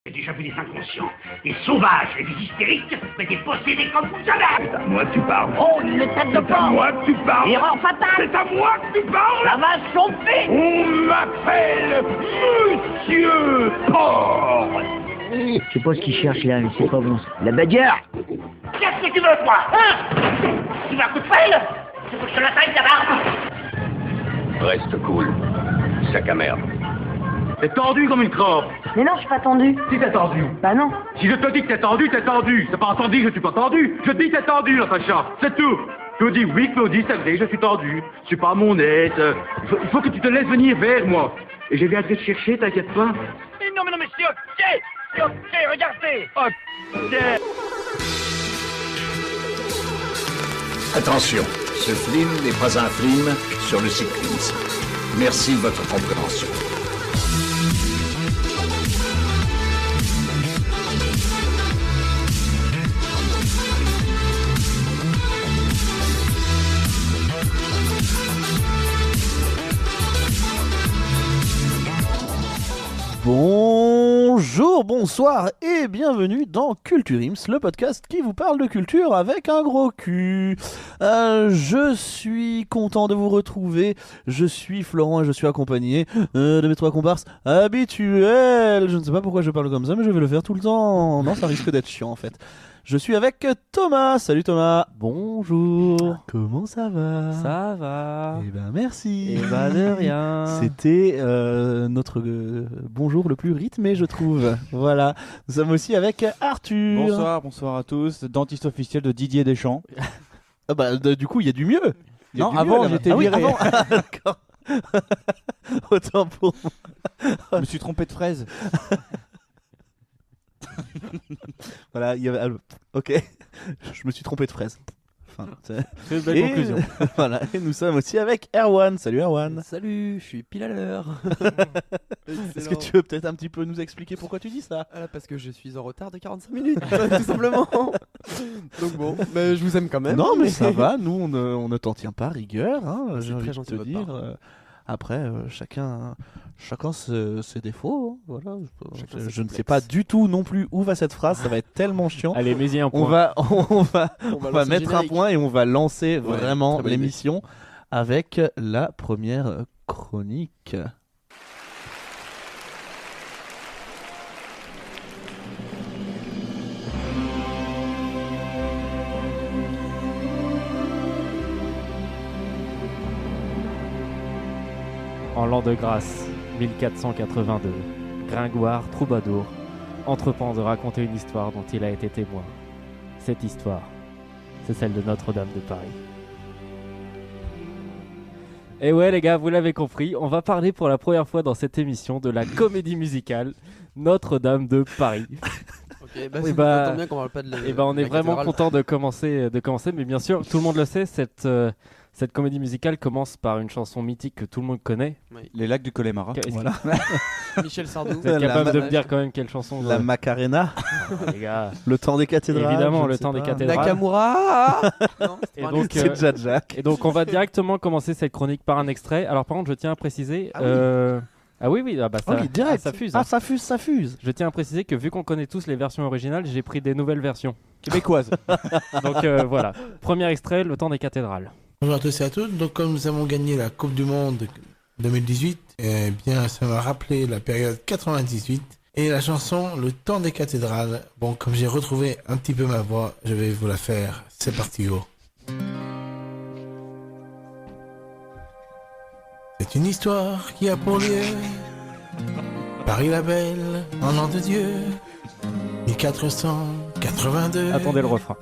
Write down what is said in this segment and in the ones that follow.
J'ai déjà vu des inconscients, des sauvages et des hystériques, mais des possédés comme vous jamais. C'est à moi que tu parles. Oh, une tête de porc. C'est à moi que tu parles. Erreur fatale. C'est à moi que tu parles. Ça va chauffer. On m'appelle Monsieur Porc. Je sais pas ce qu'il cherche là, mais c'est pas bon. La bagarre. Qu'est-ce que tu veux, toi, hein? Tu veux un coup de fil? Tu veux que je te la taille, ta barbe? Reste cool. Sac à merde. T'es tendu comme une crampe. Mais non, je suis pas tendue. Si t'es tendu. Bah non. Si je te dis que t'es tendu, t'es tendu. C'est pas entendu que je suis pas tendu. Je dis que t'es tendu, Natacha. C'est tout. Claudie, oui, Claudie, c'est vrai, je suis tendu. Je suis pas à mon aise. Il faut que tu te laisses venir vers moi. Et je viendrai te chercher, t'inquiète pas. Non, mais c'est ok. C'est ok, regardez. Ok. Attention, ce film n'est pas un film sur le cyclisme. Merci de votre compréhension. Bonjour, bonsoir et bienvenue dans Culture Ims, le podcast qui vous parle de culture avec un gros cul. Je suis content de vous retrouver, je suis Florent et je suis accompagné de mes trois comparses habituels. Je ne sais pas pourquoi je parle comme ça, mais je vais le faire tout le temps. Non, ça risque d'être chiant en fait. Je suis avec Thomas. Salut Thomas. Bonjour. Comment ça va? Ça va. Eh ben merci. Eh ben de rien. C'était notre bonjour le plus rythmé, je trouve. Voilà. Nous sommes aussi avec Arthur. Bonsoir à tous. Dentiste officiel de Didier Deschamps. Ah bah du coup il y a du mieux. Il y a Non, du avant mieux, j'étais oui, viré. avant. Ah, d'accord. Autant pour moi. Je me suis trompé de fraise. Voilà. Ok. Je me suis trompé de fraise. Enfin, C'est une belle conclusion. Voilà. Et nous sommes aussi avec Erwan. Salut Erwan. Salut, je suis pile à l'heure. Est-ce que tu veux peut-être un petit peu nous expliquer pourquoi tu dis ça? Parce que je suis en retard de 45 minutes, tout simplement. Donc bon, mais je vous aime quand même. Non mais ça va, nous on ne t'en tient pas rigueur, hein, C'est j'ai envie très de gentil te de votre dire. part. Après, chacun ses défauts. Hein, voilà. Chacun Je ses ne sais complexes. pas du tout non plus où va cette phrase, ça va être tellement chiant. Allez, mets-y un point. On va lancer le mettre un générique. point et on va lancer Ouais, vraiment très bonne idée. l'émission avec la première chronique. En l'an de grâce, 1482, Gringoire, troubadour, entreprend de raconter une histoire dont il a été témoin. Cette histoire, c'est celle de Notre-Dame de Paris. Et ouais les gars, vous l'avez compris, on va parler pour la première fois dans cette émission de la comédie musicale Notre-Dame de Paris. Ok, bah, Oui, ça bah, tombe bien qu'on parle pas de la. Et ben on de est la vraiment cathédrale. content de commencer, mais bien sûr, tout le monde le sait, cette comédie musicale commence par une chanson mythique que tout le monde connaît. Les lacs du Connemara. Est-ce que Voilà. Michel Sardou. vous êtes La capable de ma- me dire quand même quelle chanson La Macarena, les gars. le temps des cathédrales. Évidemment, je le ne sais temps des pas. cathédrales. Nakamura. Non, c'était Et pas un donc, C'est déjà Jack. Et donc on va directement commencer cette chronique par un extrait. Alors par contre, je tiens à préciser. Ah oui, ah bah ça, Ah oui, direct. ça fuse. Ah, hein. ça fuse. Je tiens à préciser que vu qu'on connaît tous les versions originales, j'ai pris des nouvelles versions. Québécoise. Donc voilà. Premier extrait, le temps des cathédrales. Bonjour à tous et à toutes. Donc, comme nous avons gagné la Coupe du Monde 2018, eh bien, ça m'a rappelé la période 98 et la chanson Le temps des cathédrales. Bon, comme j'ai retrouvé un petit peu ma voix, je vais vous la faire. C'est parti, go. C'est une histoire qui a pour lieu Paris la belle, en l'an de Dieu, 1482. Attendez le refrain.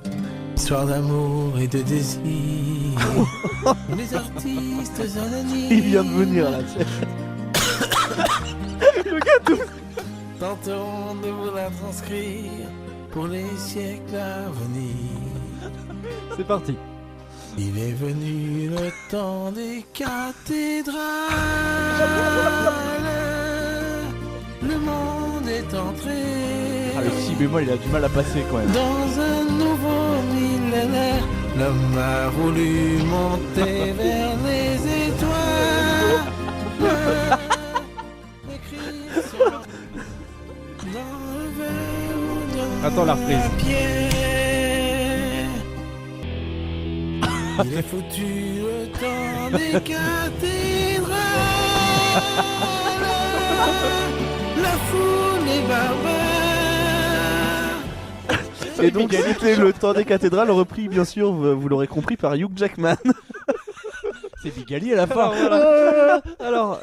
Histoire d'amour et de désir. Les artistes anonymes. Il vient de venir là. Tenteront de vous la transcrire pour les siècles à venir. C'est parti. Il est venu le temps des cathédrales. Le monde est entré Ah, le si bémol, il a du mal à passer quand même. dans un nouveau millénaire. L'homme a voulu monter vers les étoiles. Écrit sur- dans le Attends la reprise. Il est foutu le temps des cathédrales. La foule est barbare. Et donc c'était le temps des cathédrales repris bien sûr, vous l'aurez compris, par Hugh Jackman. C'est Bigali à la fin. Alors,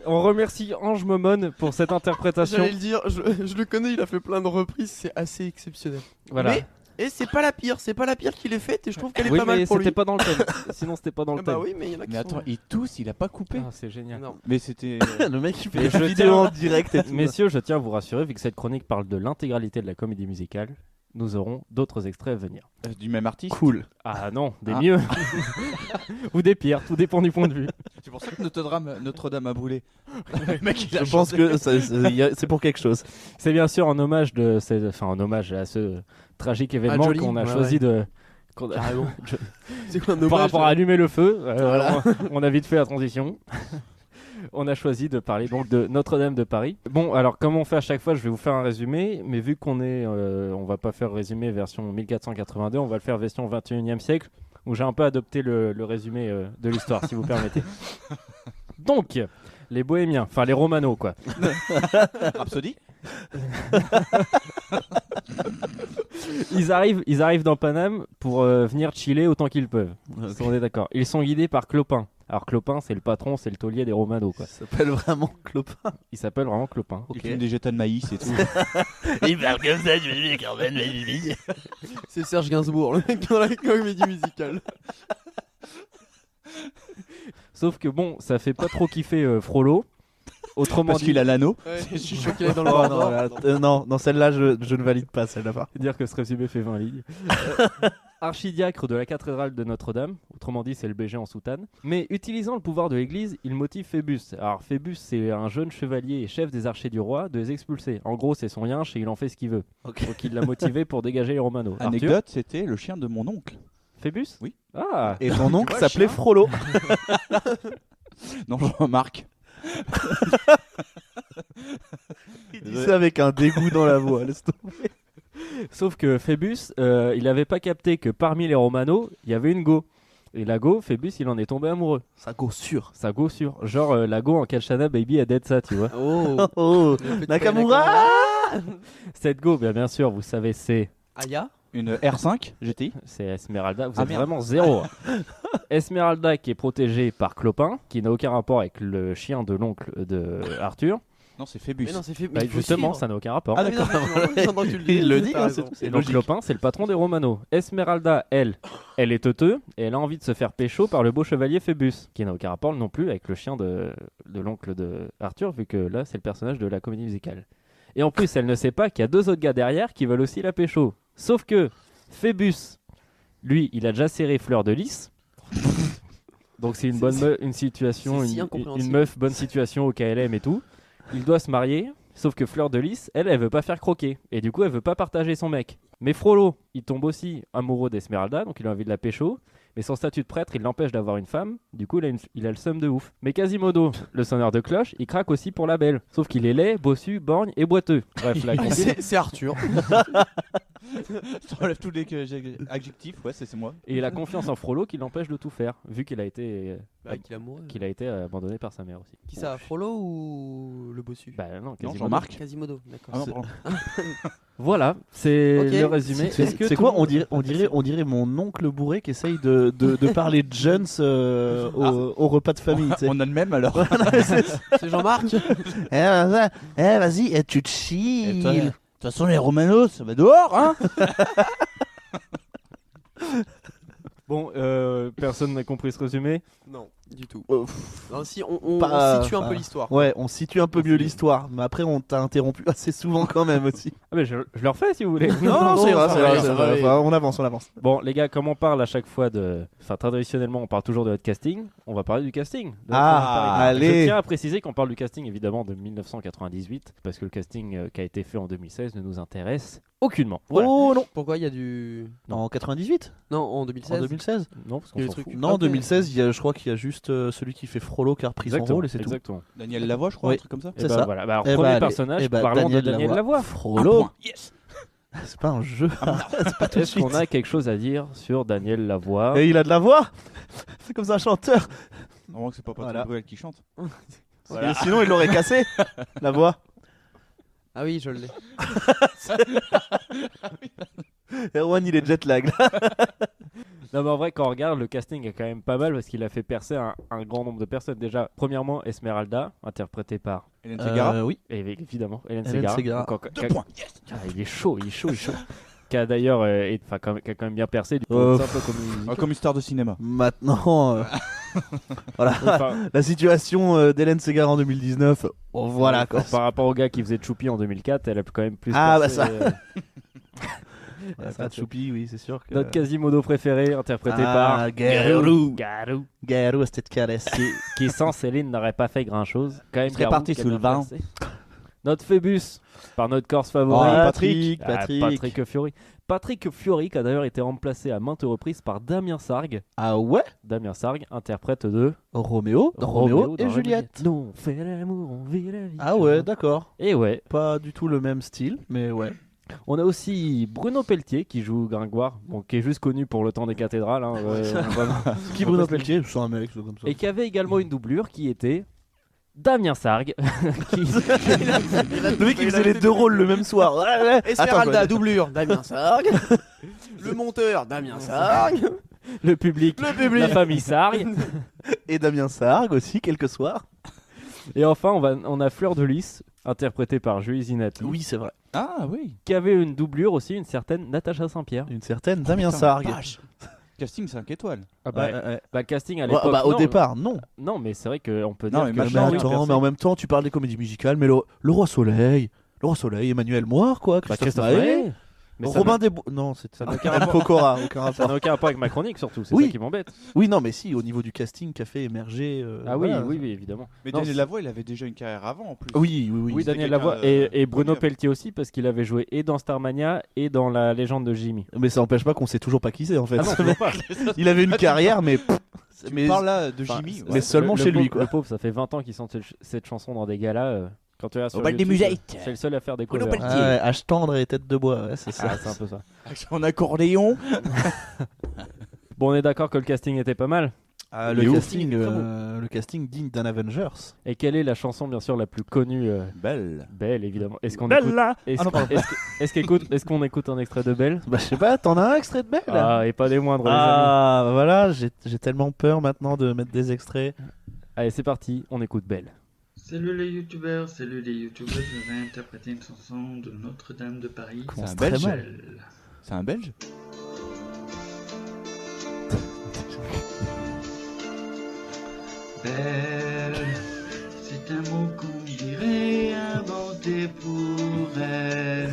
on remercie Ange Momone pour cette interprétation. J'allais le dire, je le connais, il a fait plein de reprises, c'est assez exceptionnel. Voilà. Mais, et c'est pas la pire qu'il ait faite et je trouve qu'elle est Oui, pas mal mais pour c'était lui. pas dans le thème. Sinon, c'était pas dans le thème. Bah oui, mais il y en a qui Mais sont... attends, il tousse, il a pas coupé. Ah, c'est génial. Non. Mais c'était. Le mec il fait Et des je vidéos tiens- en direct et tout. Messieurs, je tiens à vous rassurer, vu que cette chronique parle de l'intégralité de la comédie musicale, nous aurons d'autres extraits à venir. Du même artiste. Cool. Ah non, des Ah. mieux. Ou des pires, tout dépend du point de vue. C'est pour ça que Notre-Dame a brûlé. Le mec, il a Je pense chanté. que c'est pour quelque chose. C'est bien sûr en hommage en hommage à ce tragique événement Jolie, qu'on a ouais, choisi de. Carrément. C'est quoi un hommage Par rapport à allumer le feu, Voilà. on a vite fait la transition. On a choisi de parler donc de Notre-Dame de Paris. Bon, alors comme on fait à chaque fois, je vais vous faire un résumé, mais vu qu'on est, on va pas faire résumé version 1482, on va le faire version 21e siècle, où j'ai un peu adopté le résumé de l'histoire, si vous permettez. Donc, les Bohémiens, enfin les Romanos quoi. Rhapsody. Ils arrivent dans Paname pour venir chiller autant qu'ils peuvent. Ok. On est d'accord. Ils sont guidés par Clopin. Alors Clopin, c'est le patron, c'est le taulier des Romanos quoi. Ça s'appelle vraiment Clopin. Il s'appelle vraiment Clopin. Il fume des jetas de maïs et tout. Il parle comme ça, je vais quand même. C'est Serge Gainsbourg, le mec dans la comédie musicale. Sauf que bon, ça fait pas trop kiffer Frollo. Autrement Parce dit, qu'il a l'anneau. Ouais, je suis sûr qu'il est dans le Oh, bord. non, non, celle-là, je ne valide pas, celle-là. dire que ce résumé fait 20 lignes. Archidiacre de la cathédrale de Notre-Dame, autrement dit c'est le BG en soutane, mais utilisant le pouvoir de l'église, il motive Phébus. Alors Phébus c'est un jeune chevalier et chef des archers du roi de les expulser. En gros c'est son yinche et il en fait ce qu'il veut. Ok. Donc il l'a motivé pour dégager les Romanos. Arthur, Anecdote, c'était le chien de mon oncle. Phébus. Oui. Ah. Et ton oncle vois, s'appelait chien. Frollo. Non, Jean-Marc. Il dit ça avec un dégoût dans la voix, laisse tomber. Sauf que Phébus, il avait pas capté que parmi les Romanos, il y avait une go. Et la go, Phébus, il en est tombé amoureux. Ça go sûr. Ça go sûr. Genre la go en Kalshana Baby a dead ça, tu vois. Oh, Oh, Nakamura. Cette go, bien sûr, vous savez, c'est Aya. Une R5 GTI. C'est Esmeralda. Vous Ah, êtes merde. vraiment zéro. Esmeralda qui est protégée par Clopin, qui n'a aucun rapport avec le chien de l'oncle de Arthur. Non, c'est Phébus. Mais non, c'est fait. Bah, justement, ça n'a aucun rapport. Ah d'accord. Il le dit, hein, c'est tout. Et C'est donc logique. Clopin, c'est le patron des Romanos. Esmeralda, elle est teuteux et elle a envie de se faire pécho par le beau chevalier Phébus, qui n'a aucun rapport non plus avec le chien de l'oncle de Arthur, vu que là, c'est le personnage de la comédie musicale. Et en plus, elle ne sait pas qu'il y a deux autres gars derrière qui veulent aussi la pécho. Sauf que Phébus, lui, il a déjà serré Fleur de Lys. Donc c'est une bonne une situation, c'est si une incompréhensible. meuf bonne situation au KLM et tout. Il doit se marier, sauf que Fleur de Lys, elle veut pas faire croquer. Et du coup, elle veut pas partager son mec. Mais Frollo, il tombe aussi amoureux d'Esmeralda, donc il a envie de la pécho. Mais son statut de prêtre, il l'empêche d'avoir une femme. Du coup, il a le seum de ouf. Mais Quasimodo, le sonneur de cloche, il craque aussi pour la belle. Sauf qu'il est laid, bossu, borgne et boiteux. Bref, la comptine. C'est Arthur. Tu enlèves tous les adjectifs, ouais, c'est moi. Et il a confiance en Frollo qui l'empêche de tout faire, vu qu'il a été, Qu'il a abandonné par sa mère aussi. Qui ça, Frollo ou le bossu? Bah non, Quasimodo. Jean-Marc. Quasimodo, d'accord. Ah non, pardon. Voilà, c'est Ok. le résumé. Est-ce que C'est tout quoi le monde- on dirait mon oncle bourré qui essaye de parler de Jones au repas de famille. tu sais. On a le même alors. C'est Jean-Marc. Vas-y, tu te Et chill. toi, de toute façon, les Romanos, ça va dehors, hein. Bon, personne n'a compris ce résumé. Non, du tout. Euh, Non, si, on Pas- situe un peu pas- l'histoire. Ouais, on situe un peu mieux l'histoire, mais après on t'a interrompu assez souvent quand même aussi. Ah mais je le refais si vous voulez. Non, c'est vrai, ça c'est va, vrai, ça c'est va, vrai. oui. Enfin, on avance. Bon les gars, comme on parle à chaque fois de... Enfin traditionnellement on parle toujours de notre casting, on va parler du casting. de Ah, Notre-Dame de Paris. allez. Je tiens à préciser qu'on parle du casting évidemment de 1998, parce que le casting qui a été fait en 2016 ne nous intéresse aucunement. Voilà. Oh non. Pourquoi il y a du. En 98 Non, en 2016. En 2016 Non, parce qu'on Il y a s'en le fout. truc. Non, en Ok. 2016, je crois qu'il y a juste juste celui qui fait Frollo qui a repris son Exactement, rôle et c'est tout. exactement. Daniel Lavoie, je crois, Oui. un truc comme ça. Et C'est bah, ça. voilà. Bah, alors, Eh premier bah, personnage, eh bah, parlons de Daniel Lavoie. Frollo. Yes. C'est pas un jeu. C'est pas tout de Est-ce suite. qu'on a quelque chose à dire sur Daniel Lavoie? Et il a de la voix. C'est comme ça un chanteur. Normalement que c'est pas Patrick Voilà. Bruel qui chante. Et sinon, il l'aurait cassé la voix. Ah oui, je l'ai. Erwan, il est jet lag. Là. Non mais en vrai quand on regarde le casting est quand même pas mal parce qu'il a fait percer un grand nombre de personnes. Déjà premièrement Esmeralda interprétée par Hélène Ségara. Oui. évidemment Hélène Hélène Ségara. Ségara. Deux points. Ah, il est chaud. Qui a d'ailleurs qui a quand même bien percé du coup, c'est un peu comme une musique. Comme une star de cinéma. Maintenant, voilà. Enfin, La situation d'Hélène Segar en 2019. Oh, voilà quoi. par rapport au gars qui faisait Choupi en 2004, elle a quand même plus Ah, percé, bah ça. Ouais, ça, Choupi, oui, c'est sûr. Que... Notre Quasimodo préféré interprété par Garou. Garou. Garou, c'était de caresse. Qui sans Céline n'aurait pas fait grand chose. Quand même serait Garou parti qui a sous bien le vent. percé. Notre Phébus par notre Corse favori. Patrick. Patrick Fiori. Patrick Fiori qui a d'ailleurs été remplacé à maintes reprises par Damien Sargue. Ah ouais. Damien Sargue, interprète de Roméo et dans Juliette. Nous on fait l'amour, on vit la vie. Ah ouais, d'accord. Et ouais, Pas du tout le même style, mais ouais. on a aussi Bruno Pelletier qui joue Gringoire, bon, qui est juste connu pour le temps des cathédrales. Hein, vraiment. Qui Bruno Pelletier? C'est un mec, c'est comme ça. Et qui avait également une doublure qui était Damien Sargue. Le mec il faisait les deux rôles le même soir. Ouais, ouais. Esmeralda, Attends, doublure, Damien Sargue. Le monteur, Damien Sargue. Le public, la famille Sargue. Et Damien Sargue aussi, quelques soirs. Et enfin, on a Fleur de Lys, interprétée par Julie Zinati, Oui, c'est vrai. Ah oui. qui avait une doublure aussi, une certaine Natacha Saint-Pierre. Une certaine Damien Putain, Sargue. vache. Casting 5 étoiles. Ah Ouais, ouais. bah, le casting à Ouais, l'époque. bah, au non, départ, non. Non, mais c'est vrai qu'on peut Non, dire mais que. maintenant, Mais oui, attends, mais en même temps, tu parles des comédies musicales, mais le Roi Soleil, Emmanuel Moir, quoi, Bah, Christophe Christophe Maé, Maé. Mais ça Robin Desbois. Non, c'est n'a aucun rapport. Pokora, aucun Ça rapport. n'a aucun rapport avec ma chronique, surtout. C'est Oui. ça qui m'embête. Oui, non, mais si, au niveau du casting qu'a fait émerger. Ah oui, voilà. oui, évidemment. Mais Non, Daniel c'est- Lavoie, il avait déjà une carrière avant en plus. Oui, oui, oui. Oui, c'était Daniel quelqu'un, Lavoie et Bruno connu. Pelletier aussi, parce qu'il avait joué et dans Starmania et dans La Légende de Jimmy. Mais ça n'empêche pas qu'on sait toujours pas qui c'est en fait. Ah non, toujours pas. Il avait une carrière, mais. Tu mais parles là de Enfin, Jimmy. mais ouais. seulement chez lui, pauvre, quoi. Le pauvre, ça fait 20 ans qu'il chante cette chanson dans des galas. Quand tu regardes sur bal des YouTube, musettes. c'est le seul à faire des Bruno covers. Pelletier. Ah ouais, H tendre et tête de bois, ouais, c'est ça. Ah, c'est un peu ça. En accordéon. Bon, on est d'accord que le casting était pas mal. Ah, Il est ouf. le casting digne d'un Avengers. Et quelle est la chanson, bien sûr, la plus connue Belle. Belle, évidemment. Est-ce qu'on écoute... Est-ce qu'on écoute un extrait de Belle? Bah, je sais pas, t'en as un extrait de Belle Ah, et pas des moindres, les amis. Ah, bah voilà, j'ai tellement peur maintenant de mettre des extraits. Allez, c'est parti, on écoute Belle. Salut les youtubeurs, salut les youtubeuses, je vais interpréter une chanson de Notre-Dame de Paris. C'est un C'est très Belge. mal. Belle. C'est un Belge. Belle, c'est un mot qu'on dirait inventé pour elle.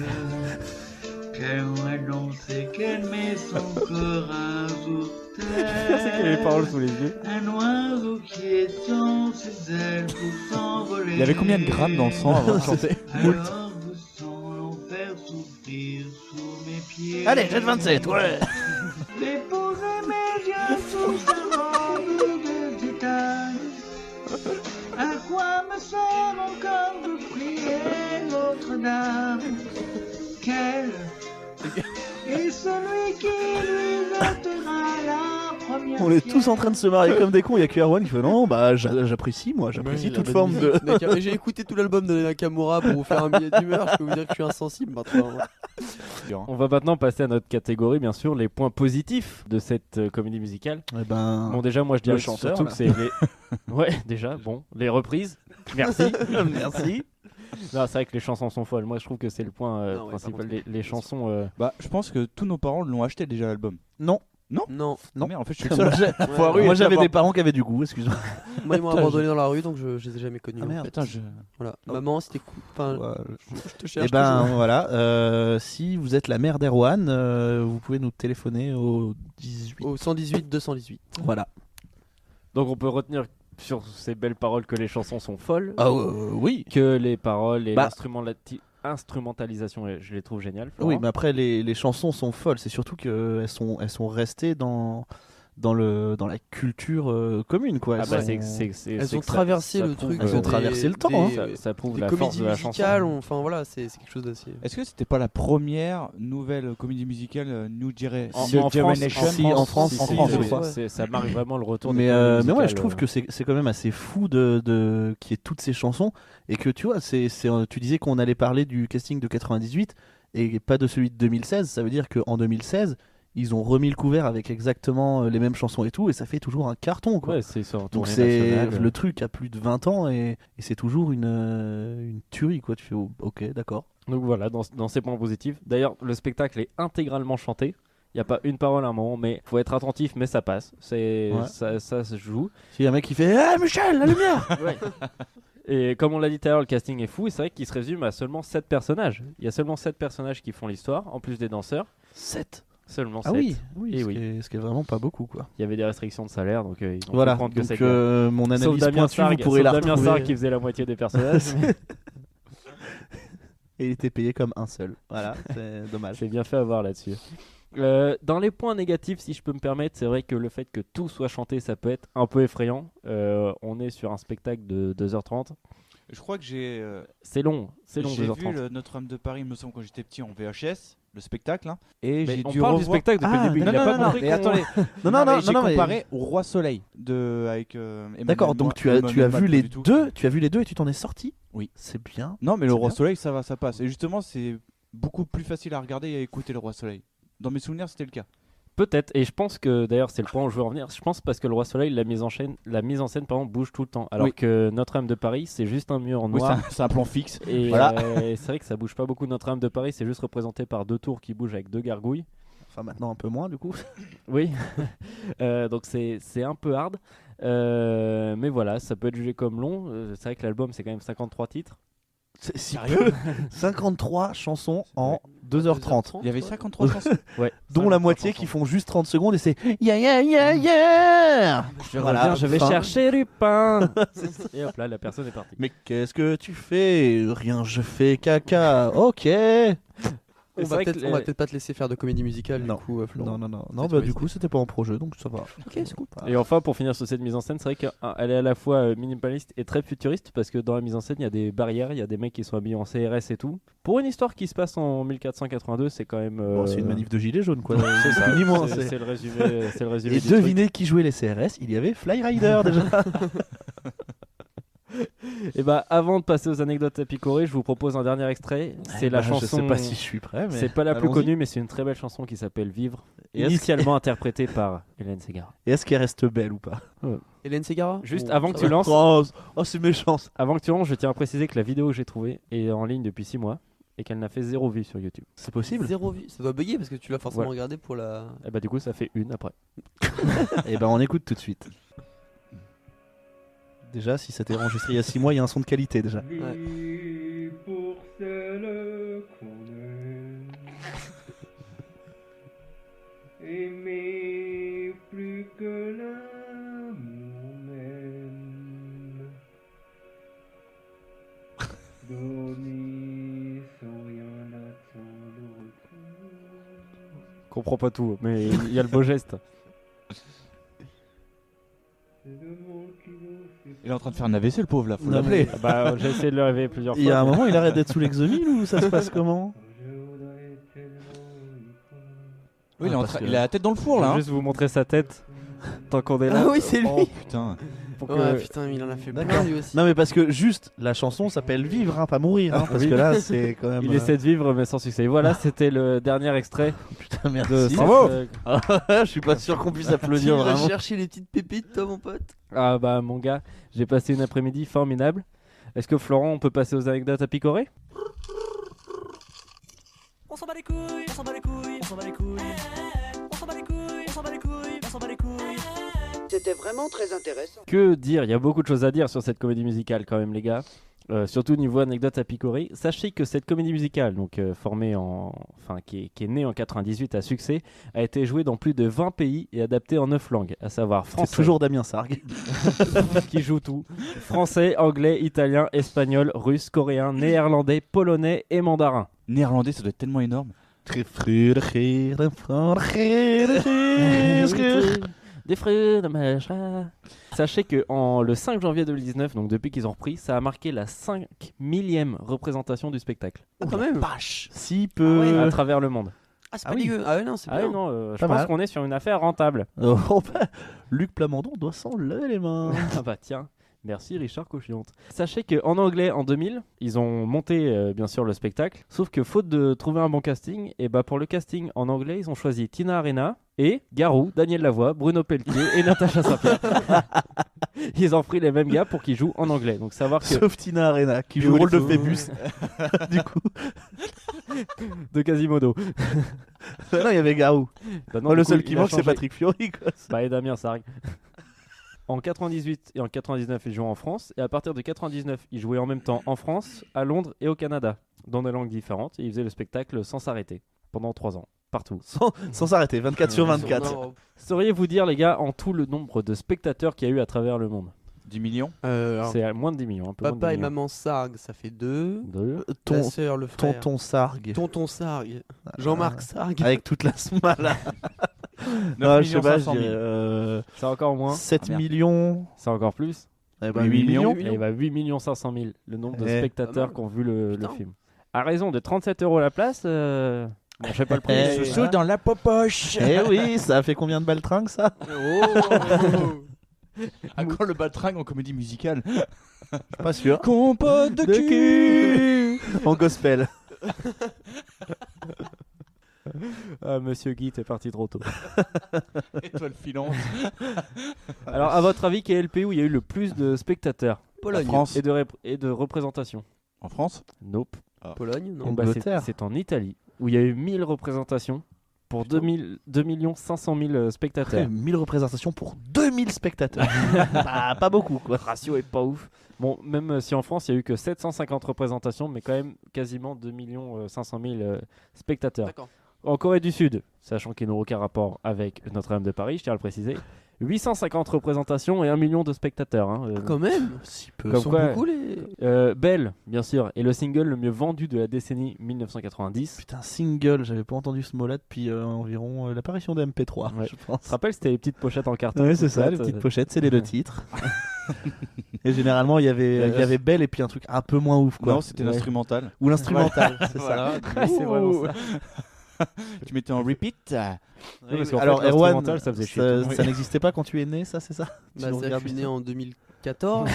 Qu'elle annonçait qu'elle met son corps un jour C'est qu'il y a les paroles sous les yeux. Un oiseau qui étend ses ailes pour s'envoler. Il avait combien de grammes dans le sang avant de chanter? Alors vous sens l'enfer souffrir sous mes pieds. Allez, j'ai 27, ouais. Déposer mes yeux sous sa robe de détail. À quoi me sert encore de prier Notre-Dame? Quel est celui qui lui jettera la première On est pierre? tous en train de se marier comme des cons. Il y a que Erwan qui fait non, bah j'apprécie, moi, j'apprécie toute forme de. J'ai écouté tout l'album de Nakamura pour vous faire un billet d'humeur. Je peux vous dire que je suis insensible maintenant. On va maintenant passer à notre catégorie, bien sûr, les points positifs de cette comédie musicale. Eh ben. Bon, déjà, moi je dirais le chanteur, surtout là. que c'est les. Ouais, déjà, bon, les reprises. Merci. Merci. Non, c'est vrai que les chansons sont folles. Moi, je trouve que c'est le point Non, ouais, principal. par contre, Les chansons. Bah, je pense que tous nos parents l'ont acheté déjà l'album. Non. Non, Non. Merde, en fait, je suis le seul. Moi j'avais des parents qui avaient du goût, excuse-moi. moi ils m'ont abandonné dans la rue donc je les ai jamais connus. Ah, en merde. fait. Putain, je. Voilà. Maman, c'était cool. Enfin, je te cherche. Et ben voilà, si vous êtes la mère d'Erwan, vous pouvez nous téléphoner au 18. Au 118 218. Voilà. Donc, on peut retenir sur ces belles paroles que les chansons sont folles. Ah oui. Que les paroles et Bah. l'instrumentalisation, je les trouve géniales. Florent. Oui, mais après les chansons sont folles. C'est surtout qu'elles sont restées dans dans la culture commune, quoi. Ah bah, Elles ont traversé le truc. Elles ont traversé le temps. Ça prouve des la force comédies de la musicales, chanson. enfin voilà, c'est quelque chose d'assez. Est-ce que c'était pas la première nouvelle comédie musicale New En Generation en France, je crois. Ça marque vraiment le retour. Mais des comédies ouais, musicales, je trouve que c'est quand même assez fou de qu'il y ait toutes ces chansons et que tu vois, tu disais qu'on allait parler du casting de 98 et pas de celui de 2016. Ça veut dire qu'en 2016, ils ont remis le couvert avec exactement les mêmes chansons et tout, et ça fait toujours un carton, quoi. Ouais, c'est sur Donc tournée c'est nationale. le truc a plus de 20 ans et c'est toujours une tuerie, quoi. Tu fais ok, d'accord. Donc voilà, dans ces points positifs. D'ailleurs, le spectacle est intégralement chanté. Il n'y a pas une parole à un moment, mais faut être attentif, mais ça passe. Ça se joue. S'il y a un mec qui fait ah Michel, la lumière. Ouais. Et comme on l'a dit tout à l'heure, le casting est fou, et c'est vrai qu'il se résume à seulement 7 personnages. Il y a seulement 7 personnages qui font l'histoire, en plus des danseurs. 7. Seulement 7. Ah oui, Et ce qui est vraiment pas beaucoup, quoi. Il y avait des restrictions de salaire, donc ils ont Voilà, pu prendre que donc c'est que... mon analyse Sauf Damien pointue, vous Sargue, pourrez la Damien retrouver. Sargue qui faisait la moitié des personnages. Et il était payé comme un seul. Voilà, c'est dommage. J'ai bien fait avoir là-dessus. Dans les points négatifs, si je peux me permettre, c'est vrai que le fait que tout soit chanté, ça peut être un peu effrayant. On est sur un spectacle de 2h30. Je crois que j'ai. C'est long, J'ai 2h30. vu le Notre-Dame de Paris, il me semble, quand j'étais petit en VHS, le spectacle. Hein, et Mais j'ai on dû parle revoir... du spectacle depuis Ah, le début. Non, Il a non, pas non, compris mais qu'on- attendez. J'ai non, mais- comparé au Roi Soleil avec. Emmanuel D'accord, donc tu as vu Macron les du tout. deux, tu as vu les deux et tu t'en es sorti. Oui. C'est bien. Non, mais le C'est Roi bien. Soleil, ça va, ça passe. Et justement, c'est beaucoup plus facile à regarder et à écouter le Roi Soleil. Dans mes souvenirs, c'était le cas. Peut-être, et je pense que d'ailleurs c'est le point où je veux en venir. Je pense parce que le Roi Soleil, la mise en scène pardon, bouge tout le temps. Alors Oui. que Notre-Dame de Paris, c'est juste un mur Oui, noir. c'est un plan fixe. Et Voilà. c'est vrai que ça bouge pas beaucoup. Notre-Dame de Paris, c'est juste représenté par 2 tours qui bougent avec 2 gargouilles. Enfin maintenant un peu moins du coup. Oui, donc c'est un peu hard. Mais voilà, ça peut être jugé comme long. C'est vrai que l'album, c'est quand même 53 titres. C'est si peu. 53 chansons en 2h30. Il y avait 53 chansons. Ouais, Dont la 53 moitié chansons. qui font juste 30 secondes et c'est yeah yeah yeah yeah. Je Voilà, reviens, je vais fin. chercher du pain. Et hop là, la personne est partie. Mais qu'est-ce que tu fais? Rien, je fais caca. Ok. On va peut-être pas te laisser faire de comédie musicale Non. du coup, Florent. Non, C'est bah tout, du coup c'était pas en projet donc ça va. Ok, c'est cool. Et enfin, pour finir sur cette mise en scène, c'est vrai qu'elle est à la fois minimaliste et très futuriste parce que dans la mise en scène, il y a des barrières, il y a des mecs qui sont habillés en CRS et tout. Pour une histoire qui se passe en 1482, c'est quand même. Bon, c'est une manif de gilets jaunes quoi. C'est ça. Ni moins, C'est le résumé. C'est le résumé Et du truc. devinez qui jouait les CRS? Il y avait Fly Rider déjà. Et bah, avant de passer aux anecdotes à picorer, je vous propose un dernier extrait. C'est la chanson. Je sais pas si je suis prêt, mais C'est pas la plus allons-y. connue, mais c'est une très belle chanson qui s'appelle Vivre, Et est-ce initialement interprétée par Hélène Ségara. Et est-ce qu'elle reste belle ou pas? Hélène Ségara. Juste Bon, avant ça que va. tu lances, Oh, c'est méchant. avant que tu lances, je tiens à préciser que la vidéo que j'ai trouvée est en ligne depuis 6 mois et qu'elle n'a fait 0 vue sur YouTube. C'est possible. 0 vue. Ça doit bugger parce que tu l'as forcément Ouais. regardé pour la. Et bah du coup, ça fait une après. Et ben on écoute tout de suite. Déjà, si ça t'est enregistré il y a 6 mois, il y a un son de qualité déjà. Vie pour celle qu'on aime. Aimer plus que l'amour même. Donner sans rien attendre. Comprends pas tout, mais il y a le beau geste. C'est le monde qui nous fait Il est en train de faire un AVC, le pauvre là, faut Non, l'appeler. Ah bah, j'ai essayé de le rêver plusieurs fois. Il y a un mais- moment, il arrête d'être sous l'exomile ou ça se passe comment? Je voudrais tellement y croire. Oui, il, est Ah, en parce train- que- il a la tête dans le four Je là. vais Hein. juste vous montrer sa tête tant qu'on est là. Ah oui, c'est lui. Oh putain. Pour que- Ouais, putain, il en a fait plein D'accord. lui aussi. Non mais parce que juste la chanson s'appelle Vivre, hein, pas mourir, hein, parce Oui. que là c'est quand même. Il essaie de vivre mais sans succès. Et voilà, c'était le dernier extrait Putain merci. de cette, Bravo. euh, Je suis pas sûr qu'on puisse applaudir Tu vas vraiment. chercher les petites pépites, toi, mon pote. Ah bah mon gars, j'ai passé une après-midi formidable. Est-ce que Florent, on peut passer aux anecdotes à picorer? On s'en bat les couilles, on s'en bat les couilles, on s'en bat les couilles. On s'en bat les couilles, on s'en bat les couilles, on s'en bat les couilles. C'était vraiment très intéressant. Que dire? Il y a beaucoup de choses à dire sur cette comédie musicale quand même les gars. Surtout niveau anecdote à picorer. Sachez que cette comédie musicale, donc formée qui est née en 98 à succès, a été jouée dans plus de 20 pays et adaptée en 9 langues, à savoir C'est français, toujours Damien Sargue. qui joue tout, français, anglais, italien, espagnol, russe, coréen, néerlandais, polonais et mandarin. Néerlandais, ça doit être tellement énorme. Des fruits de mèche. Sachez que le 5 janvier 2019, donc depuis qu'ils ont repris, ça a marqué la 5 millième représentation du spectacle. Oh, quand même. Vache. Si peu. À travers le monde. Ah, c'est pas dégueu. Ah, ouais, non, c'est Ah bien. oui, non, je Pas pense mal. qu'on est sur une affaire rentable. Oh, bah, Luc Plamondon doit s'en lever les mains. Ah bah tiens, merci Richard Cochillonte. Sachez qu'en anglais, en 2000, ils ont monté bien sûr le spectacle, sauf que faute de trouver un bon casting, et bah pour le casting en anglais, ils ont choisi Tina Arena et Garou, Daniel Lavoie, Bruno Pelletier et Natacha Saint-Pierre. Ils ont pris les mêmes gars pour qu'ils jouent en anglais. Donc savoir que Sauf Tina Arena qui joue le rôle de Phébus. Du coup. de Quasimodo. Non, il y avait Garou. Bah non, le du coup, seul qui il a manque, c'est changé. Patrick Fiori. Quoi. Bah et Damien Sargue. En 98 et en 99, ils jouaient en France. Et à partir de 99, ils jouaient en même temps en France, à Londres et au Canada, dans des langues différentes. Et ils faisaient le spectacle sans s'arrêter, pendant 3 ans, partout. Sans s'arrêter, 24 sur 24. Non, Sauriez-vous dire, les gars, en tout le nombre de spectateurs qu'il y a eu à travers le monde? 10 millions. alors, C'est à moins de 10 millions. Un peu moins de papa 10 et millions. maman Sargue, ça fait 2. Deux. La sœur, le frère. Tonton Sargue. Tonton Sargue. Jean-Marc Sargue. Avec toute la smala. 9 Non, je sais pas, je 500 000. dirais C'est encore moins. 7 merde. millions. C'est encore plus. Eh ben, 8 8 millions. millions. Et bah 8 500 000, le nombre de Eh. spectateurs Pas qui ont vu le Putain. film. À raison de 37 € la place, bon, je sais pas le prix. Eh, mais- Sous dans la popoche. Eh oui, ça a fait combien de baltringues ça? À quand le baltringue en comédie musicale? Pas sûr. Compote de cul. En gospel. Ah, monsieur Guy, t'es parti trop tôt. Étoile filante. Alors, à votre avis, quel est le pays où il y a eu le plus de spectateurs Pologne. La France. et de représentations? En France. Nope. Pologne, non. Eh ben, c'est Angleterre. c'est en Italie, où il y a eu 1000 représentations pour 2 500 000 spectateurs. 1000 représentations pour 2000 spectateurs. Bah, pas beaucoup quoi. Le ratio est pas ouf. Bon, même si en France, il y a eu que 750 représentations, mais quand même quasiment 2 500 000 spectateurs. D'accord. En Corée du Sud, sachant qu'il n'ont aucun rapport avec Notre-Dame de Paris, je tiens à le préciser, 850 représentations et 1 million de spectateurs. Hein, Ah, quand même. Si peu. Comme Ils sont quoi, beaucoup les. Belle, bien sûr, est le single le mieux vendu de la décennie 1990. Putain, single, j'avais pas entendu ce mot-là depuis environ l'apparition de MP3, Ouais. je pense. Tu te rappelles, c'était les petites pochettes en carton. Ouais, c'est toutes ça, les plates, petites pochettes, c'est les deux titres. Et généralement, il y avait Belle et puis un truc un peu moins ouf quoi. Non, c'était Ouais. l'instrumental. Ou l'instrumental, c'est Voilà. Ouais, c'est vraiment ça. Tu mettais en repeat. ça. Oui, parce qu'en Alors fait, Erwan, l'instrumental, ça faisait chier tout le monde. ça n'existait pas quand tu es né, ça c'est ça? Tu Bah, nous ça, je regardes suis ça né en 2014.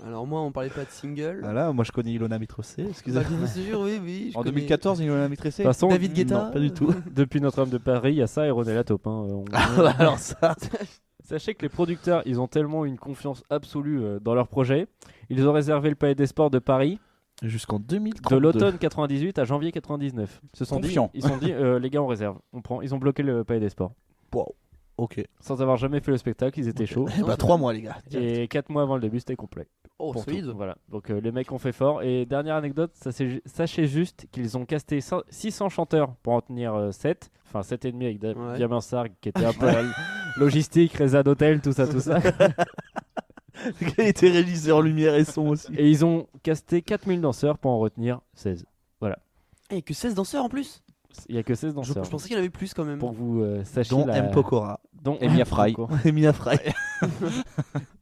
Alors moi, on parlait pas de single. Voilà, moi je connais Ilona Mitrocé, Bah, excusez-moi. bien sûr, oui, oui. je En connais 2014, il en a De maîtrisé. toute façon, David Guetta. Non, pas du tout. depuis Notre-Dame de Paris, il y a ça et René Lataupe. Hein. Alors ça, Sachez que les producteurs, ils ont tellement une confiance absolue dans leur projet. Ils ont réservé le Palais des Sports de Paris jusqu'en de 2032. l'automne 98 à janvier 99. Ils se sont dit, Confiant. ils se sont dit les gars, on réserve. On prend. Ils ont bloqué le Palais des Sports. Wow. Ok. Sans avoir jamais fait le spectacle, ils étaient chauds. Eh bah 3 mois les gars. Et 4 mois avant le début, c'était complet. Oh, Pour solide. tout. Voilà. Donc les mecs ont fait fort. Et dernière anecdote, sachez juste qu'ils ont casté 600 chanteurs pour en tenir 7. Enfin 7 et demi avec Ouais. Damien Sargue qui était un peu la logistique, résa d'hôtel, tout ça, tout ça. Le gars était régisseur lumière et son aussi. Et ils ont casté 4000 danseurs pour en retenir 16. Voilà. Et que 16 danseurs en plus. Il y a que 16 Je danseurs. pensais qu'il y en avait plus quand même. Pour que vous sachiez Dont la... M. Pokora. Dont Et Mia Fry. Pokora. Et Mia Fry.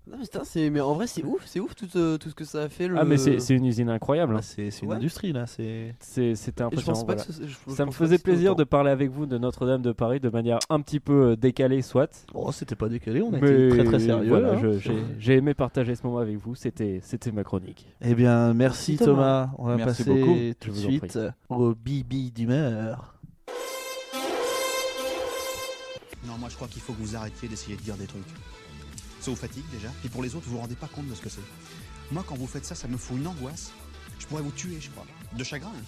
Non, mais, putain, mais en vrai, c'est ouf tout ce que ça a fait. Ah mais c'est une usine incroyable. hein. C'est une Ouais. industrie là. C'est. C'était Et je impressionnant. pense pas voilà. que je Ça me pense pas faisait que c'était plaisir autant. de parler avec vous de Notre-Dame de Paris de manière un petit peu décalée, soit. Oh, c'était pas décalé, on a Mais été très très sérieux. voilà, hein. j'ai aimé partager ce moment avec vous. C'était ma chronique. Eh bien, merci Merci, Thomas. On va Merci passer beaucoup. tout de Je vous en suite au bibi d'humeur. Non, moi je crois qu'il faut que vous arrêtiez d'essayer de dire des trucs. Ça vous fatigue déjà, et pour les autres, vous vous rendez pas compte de ce que c'est. Moi, quand vous faites ça, ça me fout une angoisse. Je pourrais vous tuer, je crois. De chagrin. Hein.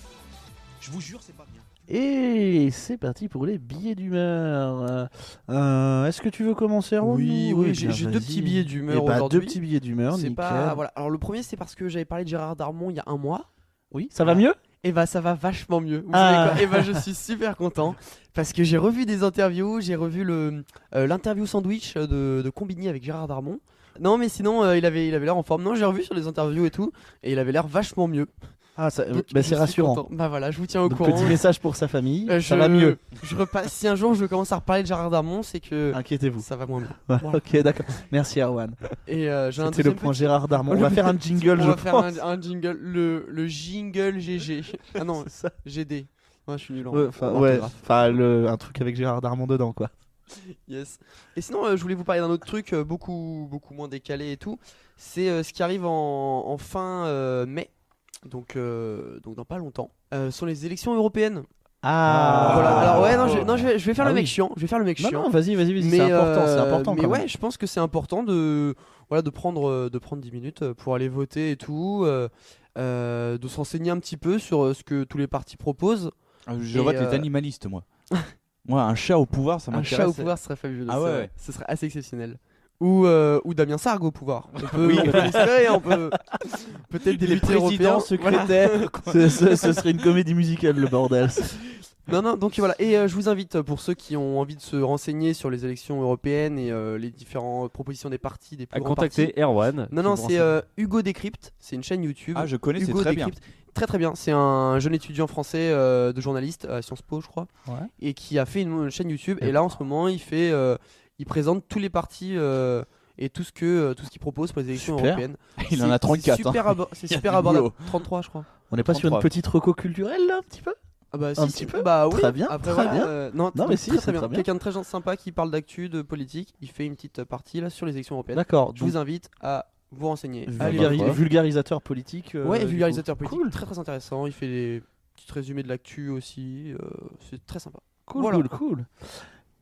Je vous jure, c'est pas bien. Et c'est parti pour les billets d'humeur. Est-ce que tu veux commencer, Erwan, Oui, ou- oui, Eh j'ai bien, deux vas-y. petits billets d'humeur Eh bah, aujourd'hui. deux petits billets d'humeur, C'est nickel. pas voilà. Alors le premier, c'est parce que j'avais parlé de Gérard Darmon il y a un mois. Oui, ça va mieux? Et bah ça va vachement mieux. Vous Ah. savez quoi? Et bah je suis super content parce que j'ai revu des interviews, j'ai revu l'interview sandwich de Combini avec Gérard Darmon. Non mais sinon il avait l'air en forme. Non, j'ai revu sur les interviews et tout et il avait l'air vachement mieux. Ah, ça, Donc, bah, je c'est suis rassurant. content. Bah voilà, je vous tiens au Donc, courant. petit message pour sa famille, ça Je- va mieux. Je repasse. Si un jour je commence à reparler de Gérard Darmon, c'est que Inquiétez-vous. ça va moins bien. Ouais, Voilà. Ok, d'accord. Merci Erwan. Et j'ai un C'était le deuxième point petit- Gérard Darmon. On va faire un jingle, On je va faire pense. un jingle, le jingle GG. Ah non, C'est ça. GD. Ouais, je suis nul en Ouais, en ouais, orthographe. un truc avec Gérard Darmon dedans, quoi. Yes. Et sinon, je voulais vous parler d'un autre truc beaucoup moins décalé et tout. C'est ce qui arrive en fin mai, donc dans pas longtemps. Sont les élections européennes. Ah. Voilà. Alors ouais, non, je vais faire Ah le oui. mec chiant. Je vais faire le mec Non, chiant. non, vas-y, Mais, c'est important mais quand ouais, même. je pense que c'est important de prendre 10 minutes pour aller voter et tout, de s'enseigner un petit peu sur ce que tous les partis proposent. Je Et, vote les animalistes, moi. Moi, un chat au pouvoir, ça Un m'intéresse. chat au pouvoir serait fabuleux. Ah c'est ouais, vrai. ouais. Ce serait assez exceptionnel. Ou Damien Sargue au pouvoir. On peut, Oui. on peut l'espérer, on peut peut-être Les député européen. présidents secrétaires. Voilà. Ce serait une comédie musicale, le bordel. Non, donc voilà. Et je vous invite, pour ceux qui ont envie de se renseigner sur les élections européennes et les différentes propositions des partis, des plus À grands contacter partis. Erwan. Non, c'est Hugo Décrypte. C'est une chaîne YouTube. Ah, je connais, c'est Hugo très bien. Décrypte. Très très bien. C'est un jeune étudiant français de journaliste à Sciences Po, je crois, Ouais. et qui a fait une chaîne YouTube. Et là, en ce moment, il présente tous les partis. Et tout ce qu'il propose pour les élections Super. européennes. Il en a 34, C'est Il y a super du abordable. boulot. 33, je crois. On n'est pas sur une 33. petite reco culturelle, là, un petit peu Ah bah, Un si, petit si, peu. Bah oui. Très bien, Après, très voilà, bien. non, Non, mais si, très, c'est très bien. très bien. Quelqu'un de très sympa qui parle d'actu, de politique. Il fait une petite partie là sur les élections européennes. D'accord. Je vous invite à vous renseigner. Vulgarisateur politique. Ouais, du vulgarisateur coup. politique. Cool. Très très intéressant. Il fait des petits résumés de l'actu aussi. C'est très sympa. Cool, Voilà. cool.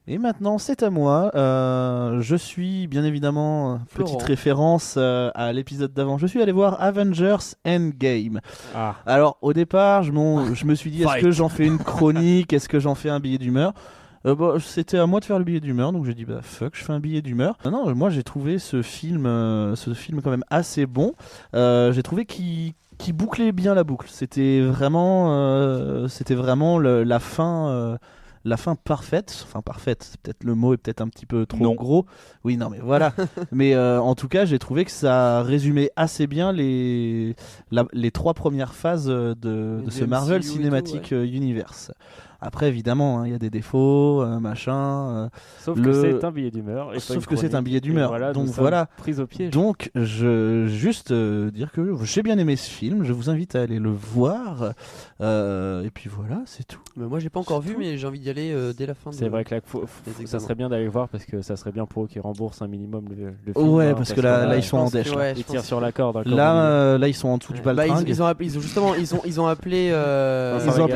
Et maintenant, c'est à moi. Je suis bien évidemment, Florent. petite référence à l'épisode d'avant. Je suis allé voir Avengers Endgame. Ah. Alors, au départ, je me suis dit, est-ce que j'en fais une chronique? Est-ce que j'en fais un billet d'humeur? C'était à moi de faire le billet d'humeur, donc j'ai dit bah fuck, je fais un billet d'humeur. Non, moi j'ai trouvé ce film quand même assez bon. J'ai trouvé qu'il bouclait bien la boucle. C'était vraiment la fin. La fin parfaite, enfin parfaite, c'est peut-être le mot est peut-être un petit peu trop gros. Oui, non, mais voilà. Mais en tout cas, j'ai trouvé que ça résumait assez bien les 3 premières phases de ce MCU Marvel et tout, Cinematic Universe. Après, évidemment, il y a des défauts, machin. Sauf que c'est un billet d'humeur. et pas Sauf une que c'est un chronique. billet Et d'humeur. voilà, Donc nous sommes voilà. pris au piège. Donc, juste dire que j'ai bien aimé ce film. Je vous invite à aller le voir. Et puis voilà, c'est tout. Mais moi j'ai pas encore vu, tout. mais j'ai envie d'y aller dès la fin. C'est vrai que là, ça examens. serait bien d'aller le voir parce que ça serait bien pour eux qu'ils remboursent un minimum le film. Ouais, hein, parce que là, ils sont en dèche. ouais, Ils tirent sur la corde. encore Là, ils sont en dessous du Bah, baltringue. ils ont appelé la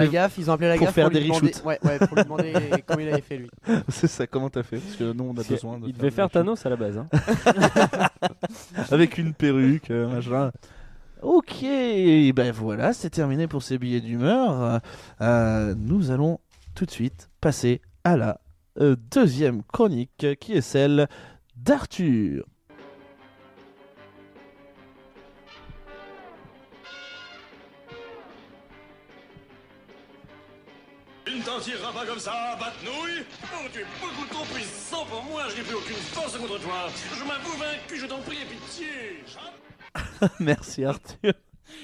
gaffe, ils ont appelé la pour gaffe faire pour des lui demander, reshoots. ouais, pour lui demander comment il avait fait lui. C'est ça, comment t'as fait? Parce que nous, on a besoin de. Il devait faire Thanos à la base. Hein. Avec une perruque, machin. Ok, ben voilà, c'est terminé pour ces billets d'humeur. Nous allons tout de suite passer à la deuxième chronique, qui est celle d'Arthur. Tu ne t'en tireras pas comme ça, Batnouille. Oh, tu es beaucoup trop puissant pour moi, je n'ai plus aucune force contre toi. Je m'avoue vaincu, je t'en prie, pitié. Merci Arthur.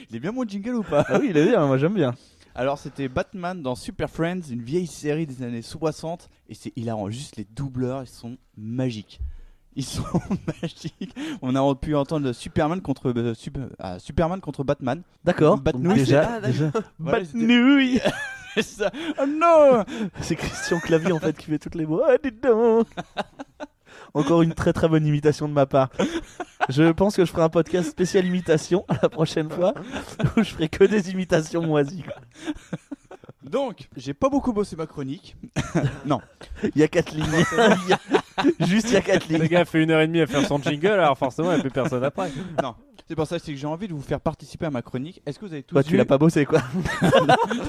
Il est bien mon jingle ou pas? Ah oui, il est bien, moi j'aime bien. Alors c'était Batman dans Super Friends, une vieille série des années 60, et c'est hilarant, juste les doubleurs, ils sont magiques. Ils sont magiques. On a pu entendre Superman contre Batman. D'accord. Batnouille. Déjà. Voilà, Batnouille. c'est ça. Oh non. C'est Christian Clavier en fait qui fait toutes les voix. Ah, dis donc. Encore une très très bonne imitation de ma part. Je pense que je ferai un podcast spécial imitation la prochaine fois où je ferai que des imitations moisies. Quoi. Donc, j'ai pas beaucoup bossé ma chronique. Non. Il y a 4 lignes. Juste il y a 4 lignes. Le gars fait 1h30 à faire son jingle, alors forcément il n'y a plus personne après. Non. C'est pour ça c'est que j'ai envie de vous faire participer à ma chronique. Est-ce que vous avez tous Bah, vu... tu l'as pas bossé quoi.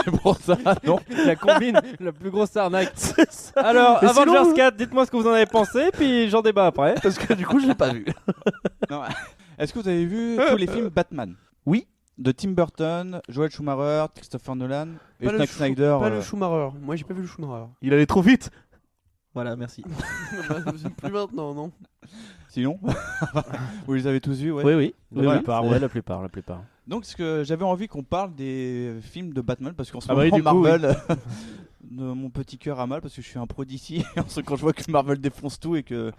C'est pour ça, non. La combine, la plus grosse arnaque. C'est ça. Alors, Mais Avengers sinon- 4, dites-moi ce que vous en avez pensé, puis j'en débat après. Parce que du coup je l'ai pas vu. Non. Est-ce que vous avez vu tous les films Batman? Oui. De Tim Burton, Joel Schumacher, Christopher Nolan et Pas le Zack Snyder. Pas le Schumacher. Moi j'ai pas vu le Schumacher. Il allait trop vite. Voilà, merci. Plus maintenant, non. Sinon, vous les avez tous vus, ouais. Oui, oui. La plupart, ouais, la plupart. Donc ce que j'avais envie qu'on parle des films de Batman parce qu'en ce Ah bah oui, moment du coup, Marvel mon petit cœur a mal parce que je suis un pro d'ici quand je vois que Marvel défonce tout et que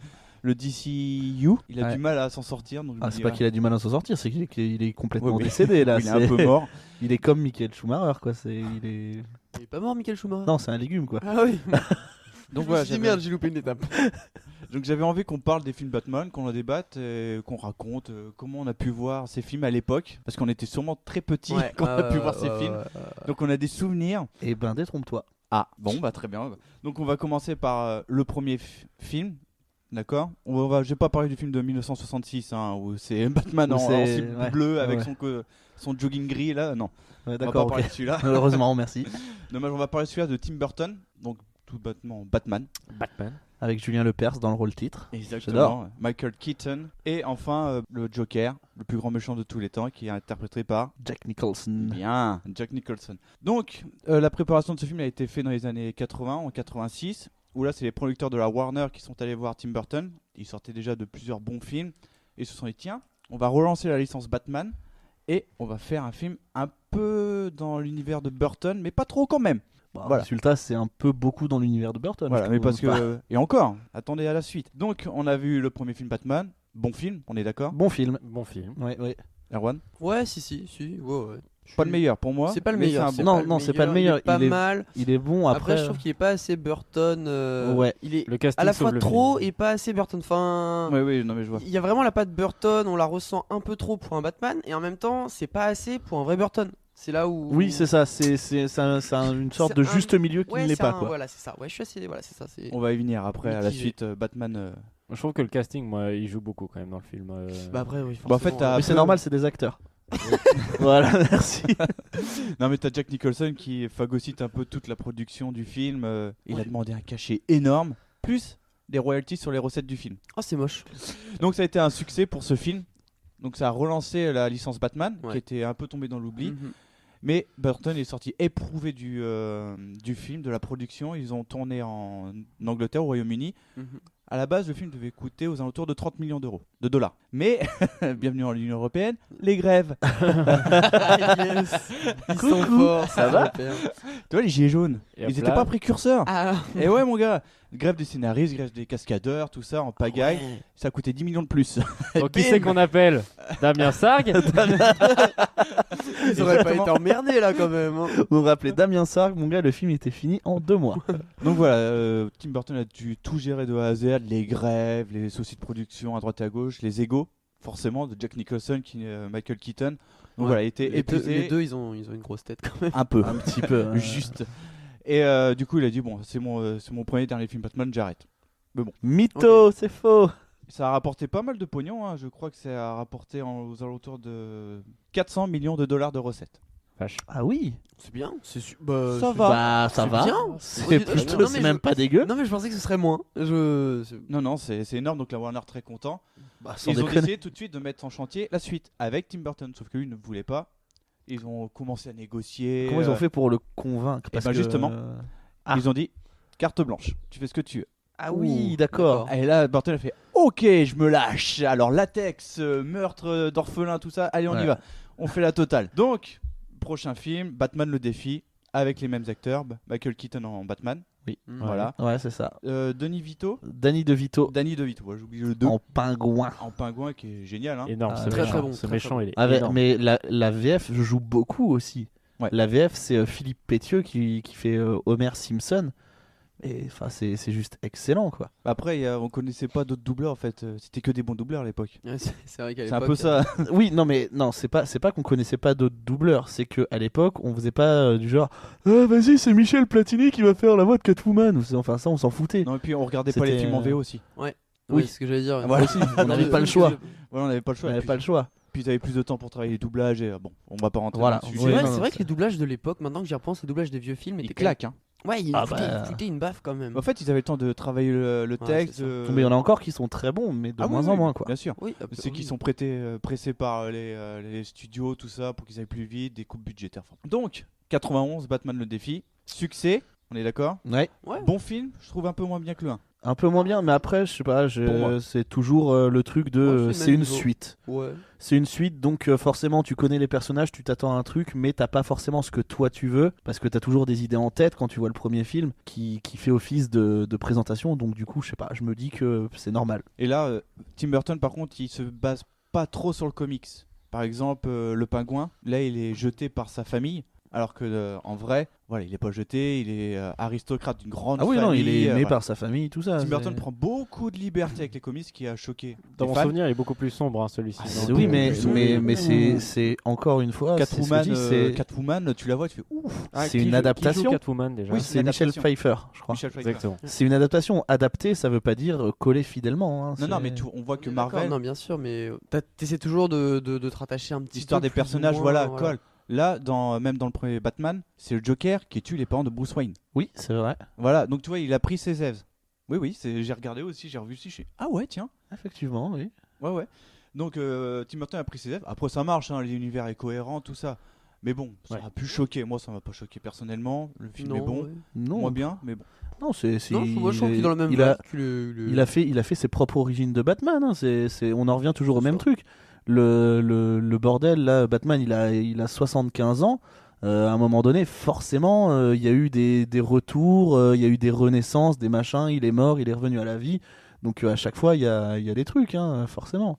le DCU il a Ouais. du mal à s'en sortir donc je me C'est dis, pas ouais. qu'il a du mal à s'en sortir, c'est qu'il est complètement Ouais, oui. décédé là. Il est un peu mort. Il est comme Michael Schumacher quoi. Il est pas mort, Michael Schumacher. Non, c'est un légume quoi. Ah oui. Donc Je voilà, me suis dit, merde, j'ai loupé une étape. Donc j'avais envie qu'on parle des films Batman, qu'on en débatte, et qu'on raconte comment on a pu voir ces films à l'époque, parce qu'on était sûrement très petits Ouais, quand on a pu voir ces films. Donc on a des souvenirs. Et ben détrompe-toi. Ah bon bah très bien. Donc on va commencer par le premier film. D'accord. Je vais pas parler du film de 1966 où c'est Batman en cible ouais. bleue avec Ouais. son jogging gris là. Non. Ouais, on va d'accord, pas parler ok. de celui-là. Heureusement, merci. Dommage, on va parler de celui-là de Tim Burton. Donc tout bêtement Batman. Avec Julien Lepers dans le rôle titre. Exactement. J'adore. Michael Keaton et enfin le Joker, le plus grand méchant de tous les temps, qui est interprété par Jack Nicholson. Bien, Jack Nicholson. Donc la préparation de ce film a été faite dans les années 80, en 86, où là c'est les producteurs de la Warner qui sont allés voir Tim Burton. Ils sortaient déjà de plusieurs bons films et se sont dit tiens, on va relancer la licence Batman et on va faire un film un peu dans l'univers de Burton, mais pas trop quand même. Voilà. Résultat, c'est un peu beaucoup dans l'univers de Burton. Voilà, je mais trouve. parce que et encore, attendez à la suite. Donc on a vu le premier film Batman, bon film, on est d'accord. Bon film. Bon film. Ouais, ouais. Erwan. Ouais, si, ouais. Pas le meilleur pour moi. C'est pas le mais meilleur. c'est un bon- Non, c'est pas le meilleur. Il est pas Il est- mal. il est bon, après, je trouve qu'il est pas assez Burton. Ouais. Il est Le casting à la sauve fois le trop et pas assez Burton. Enfin. Oui, non mais je vois. Il y a vraiment la patte Burton. On la ressent un peu trop pour un Batman et en même temps, c'est pas assez pour un vrai Burton. C'est là où. Oui, c'est ça. C'est une sorte de juste milieu qui ouais, ne l'est c'est pas. un- Quoi. Voilà, c'est ça. Ouais, je suis assez. Voilà, c'est ça. C'est. On va y venir après à la Mitigé. suite Batman. Je trouve que le casting, moi, il joue beaucoup quand même dans le film. Bah après, oui. Bah, en fait, t'as Mais c'est peu- normal, c'est des acteurs. Voilà, merci. Non mais t'as Jack Nicholson qui phagocyte un peu toute la production du film. Il a demandé un cachet énorme, plus des royalties sur les recettes du film. Oh, c'est moche. Donc ça a été un succès pour ce film. Donc ça a relancé la licence Batman, qui Ouais. était un peu tombée dans l'oubli. Mhm. Mais Burton est sorti éprouvé du film, de la production. Ils ont tourné en Angleterre, au Royaume-Uni. Mhm. À la base, le film devait coûter aux alentours de 30 millions de dollars. Mais, bienvenue en Union Européenne, les grèves. Yes. Ils sont forts, ça ces va. Européens. Tu vois, les gilets jaunes, Et ils hop étaient là. pas précurseurs. Ah. Et ouais, mon gars, grève des scénaristes, grève des cascadeurs, tout ça en pagaille. Ouais. Ça a coûté 10 millions de plus. Donc qui c'est qu'on appelle Damien Sargue. Ils auraient pas Exactement. été emmerdés là quand même. hein. Vous vous rappelez Damien Sargue, mon gars, le film était fini en 2 mois. Donc voilà, Tim Burton a dû tout gérer de A à Z, les grèves, les soucis de production à droite et à gauche, les égos, forcément, de Jack Nicholson, Michael Keaton. Donc Ouais. voilà, il était Les deux, épuisé. les deux, ils ont une grosse tête quand même. Un peu. Un petit peu. Juste. Et du coup, il a dit bon, c'est mon premier et dernier film Batman, j'arrête. Mais bon. Mytho, c'est faux. Ça a rapporté pas mal de pognon, hein. Je crois que ça a rapporté aux alentours de 400 millions de dollars de recettes. Vache. Ah oui. C'est bien. C'est Ça va. Bah, ça c'est va. bien. C'est plutôt, Non, c'est mais même je- pas dégueu. Non mais je pensais que ce serait moins. Non, c'est énorme, donc la Warner très content. Bah, sans Ils ont déconner. décidé tout de suite de mettre en chantier la suite avec Tim Burton, sauf que lui ne voulait pas. Ils ont commencé à négocier. Comment ils ont fait pour le convaincre? Et Parce ben que, justement, ah. ils ont dit carte blanche, tu fais ce que tu veux. Ah oui, d'accord. Et là, Burton a fait ok, je me lâche. Alors, latex, meurtre d'orphelin, tout ça, allez, on y Ouais. va. On fait la totale. Donc, prochain film, Batman le défi, avec les mêmes acteurs, Michael Keaton en Batman. Oui, Voilà. Ouais, c'est ça. Danny DeVito. Danny DeVito Danny DeVito, ouais, j'oublie le 2. en pingouin. En pingouin qui est génial. Hein. Énorme, Ah, ce très, méchant. très bon, Ce très, méchant, très il est Ah, énorme. mais la VF joue beaucoup aussi. Ouais. La VF, c'est Philippe Pétieux qui fait Homer Simpson. Et enfin, c'est juste excellent, quoi. Après, on connaissait pas d'autres doubleurs en fait. C'était que des bons doubleurs à l'époque. Ouais, c'est vrai qu'à C'est un l'époque, peu ça. Oui, non, mais non, c'est pas qu'on connaissait pas d'autres doubleurs. C'est que à l'époque, on faisait pas du genre, ah, vas-y, c'est Michel Platini qui va faire la voix de Catwoman. Enfin, ça, on s'en foutait. Non, et puis on regardait pas les C'était, films en VO aussi. Ouais. Oui. Oui, c'est ce que j'allais dire. Voilà. Aussi, on n'avait pas le choix. Voilà, on n'avait pas le choix. On Et n'avait puis- pas le choix. Puis ils avaient plus de temps pour travailler les doublages et bon, on va pas rentrer Voilà. dans le C'est sujet. Ouais, vrai, non, c'est non, vrai c'est- que les doublages de l'époque, maintenant que j'y repense, les doublages des vieux films Ils étaient quand même- claquent. Hein. Ouais, ils Ah foutaient, bah. ils foutaient une baffe quand même. En fait, ils avaient le temps de travailler le Ouais, texte. c'est ça. Mais il y en a encore qui sont très bons, mais de Ah oui, moins oui, en moins, quoi. Bien sûr. Oui, C'est qu'ils oui. sont pressés par les studios, tout ça, pour qu'ils aillent plus vite, des coupes budgétaires. Donc, 91, Batman le défi, succès, on est d'accord? Ouais. Ouais. Bon film, je trouve un peu moins bien que le 1. Un peu moins bien, mais après, je sais pas, Pour moi. c'est toujours le truc de. Ouais, c'est le une même niveau. suite. Ouais. C'est une suite, donc forcément, tu connais les personnages, tu t'attends à un truc, mais t'as pas forcément ce que toi tu veux, parce que t'as toujours des idées en tête quand tu vois le premier film qui fait office de présentation, donc du coup, je sais pas, je me dis que c'est normal. Et là, Tim Burton, par contre, il se base pas trop sur le comics. Par exemple, le pingouin, là, il est jeté par sa famille, alors que en vrai, voilà, il est pas jeté, il est aristocrate d'une grande Ah oui, famille. non, il est aimé voilà. par sa famille, tout ça. Tim Burton c'est- prend beaucoup de liberté avec les comics, qui a choqué. Dans les mon fans. souvenir, il est beaucoup plus sombre, hein, celui-ci. C'est- Donc, oui, mais Ouh. c'est encore une fois. c'est ce que je Catwoman, dis, c'est- Catwoman, tu la vois, tu fais ouf. Ah, c'est qui une joue- adaptation. qui joue Catwoman déjà. Oui, C'est une Michel adaptation. Pfeiffer, je crois. Michel Pfeiffer. Exactement. C'est une adaptation. Adaptée, ça veut pas dire coller fidèlement. Hein, Non, non, c'est- mais on voit que On est d'accord, Marvel, non, bien sûr, mais t'essaies toujours de te rattacher un petit l'histoire peu des plus ou personnages, moins, voilà, colle. Là, même dans le premier Batman, c'est le Joker qui tue les parents de Bruce Wayne. Oui, c'est vrai. Voilà, donc tu vois, il a pris ses aises. Oui, j'ai regardé aussi, j'ai revu aussi, je suis ah ouais, tiens. Effectivement, oui. Ouais. Donc Tim Burton a pris ses aises. Après, ça marche, hein, l'univers est cohérent, tout ça. Mais bon, ça Ouais. a pu choquer. Moi, ça m'a pas choqué personnellement. Le film Non, est bon, ouais. Non, moins bien, mais bon. non, c'est. Non, moi je trouve qu'il est dans la même il a, vague que le- il a fait ses propres origines de Batman. Hein, on en revient toujours au même truc. Le bordel là, Batman, il a 75 ans. À un moment donné, forcément, il y a eu des retours, il y a eu des renaissances, des machins. Il est mort, il est revenu à la vie. Donc à chaque fois, il y a des trucs, hein, forcément.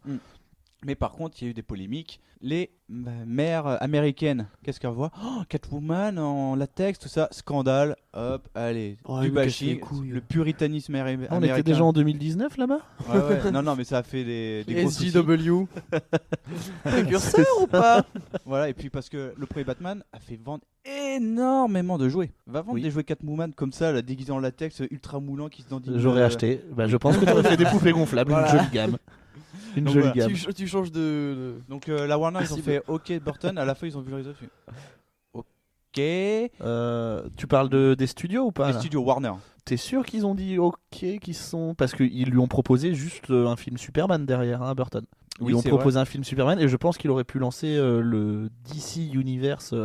Mais par contre, il y a eu des polémiques. Les mères américaines, qu'est-ce qu'elles voient? Catwoman en latex, tout ça, scandale. Hop, allez, Oh, du il me casse les bashing, couilles. le puritanisme américain. On était déjà en 2019 là-bas. Ouais. Non, mais ça a fait des gros soucis. SJW. Précurseur ou pas? Voilà, et puis parce que le premier Batman a fait vendre énormément de jouets. Va vendre Oui. des jouets Catwoman comme ça, là, déguisés en latex, ultra moulant qui se dandine. J'aurais acheté. Bah, je pense que tu aurais fait des poupées gonflables, Voilà. une jolie gamme. Une Donc jolie voilà. gamme. Tu changes de. Donc la Warner, ils ont Cible. fait OK Burton, à la fin ils ont vu le résultat. OK. Tu parles des studios ou pas Les là studios Warner. T'es sûr qu'ils ont dit OK, qu'ils sont. Parce qu'ils lui ont proposé juste un film Superman derrière, hein, Burton. Ils Oui, lui ont c'est proposé un film Superman et je pense qu'il aurait pu lancer le DC Universe.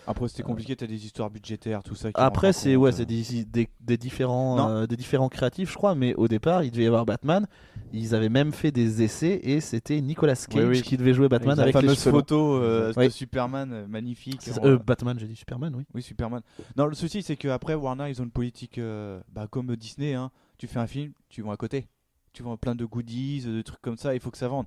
Après c'était compliqué, t'as des histoires budgétaires, tout ça. qui Après, rentrent en c'est compte, ouais, c'est des différents créatifs, je crois, mais au départ, il devait y avoir Batman. Ils avaient même fait des essais et c'était Nicolas Cage Oui. qui devait jouer Batman la avec les fameuse cheveux longs. photo de Oui. Superman magnifique. C'est ça, Batman, j'ai dit Superman, oui. Oui, Superman. Non, le souci c'est qu'après Warner ils ont une politique comme Disney. Hein. Tu fais un film, tu vends à côté. Tu vends plein de goodies, de trucs comme ça, il faut que ça vende.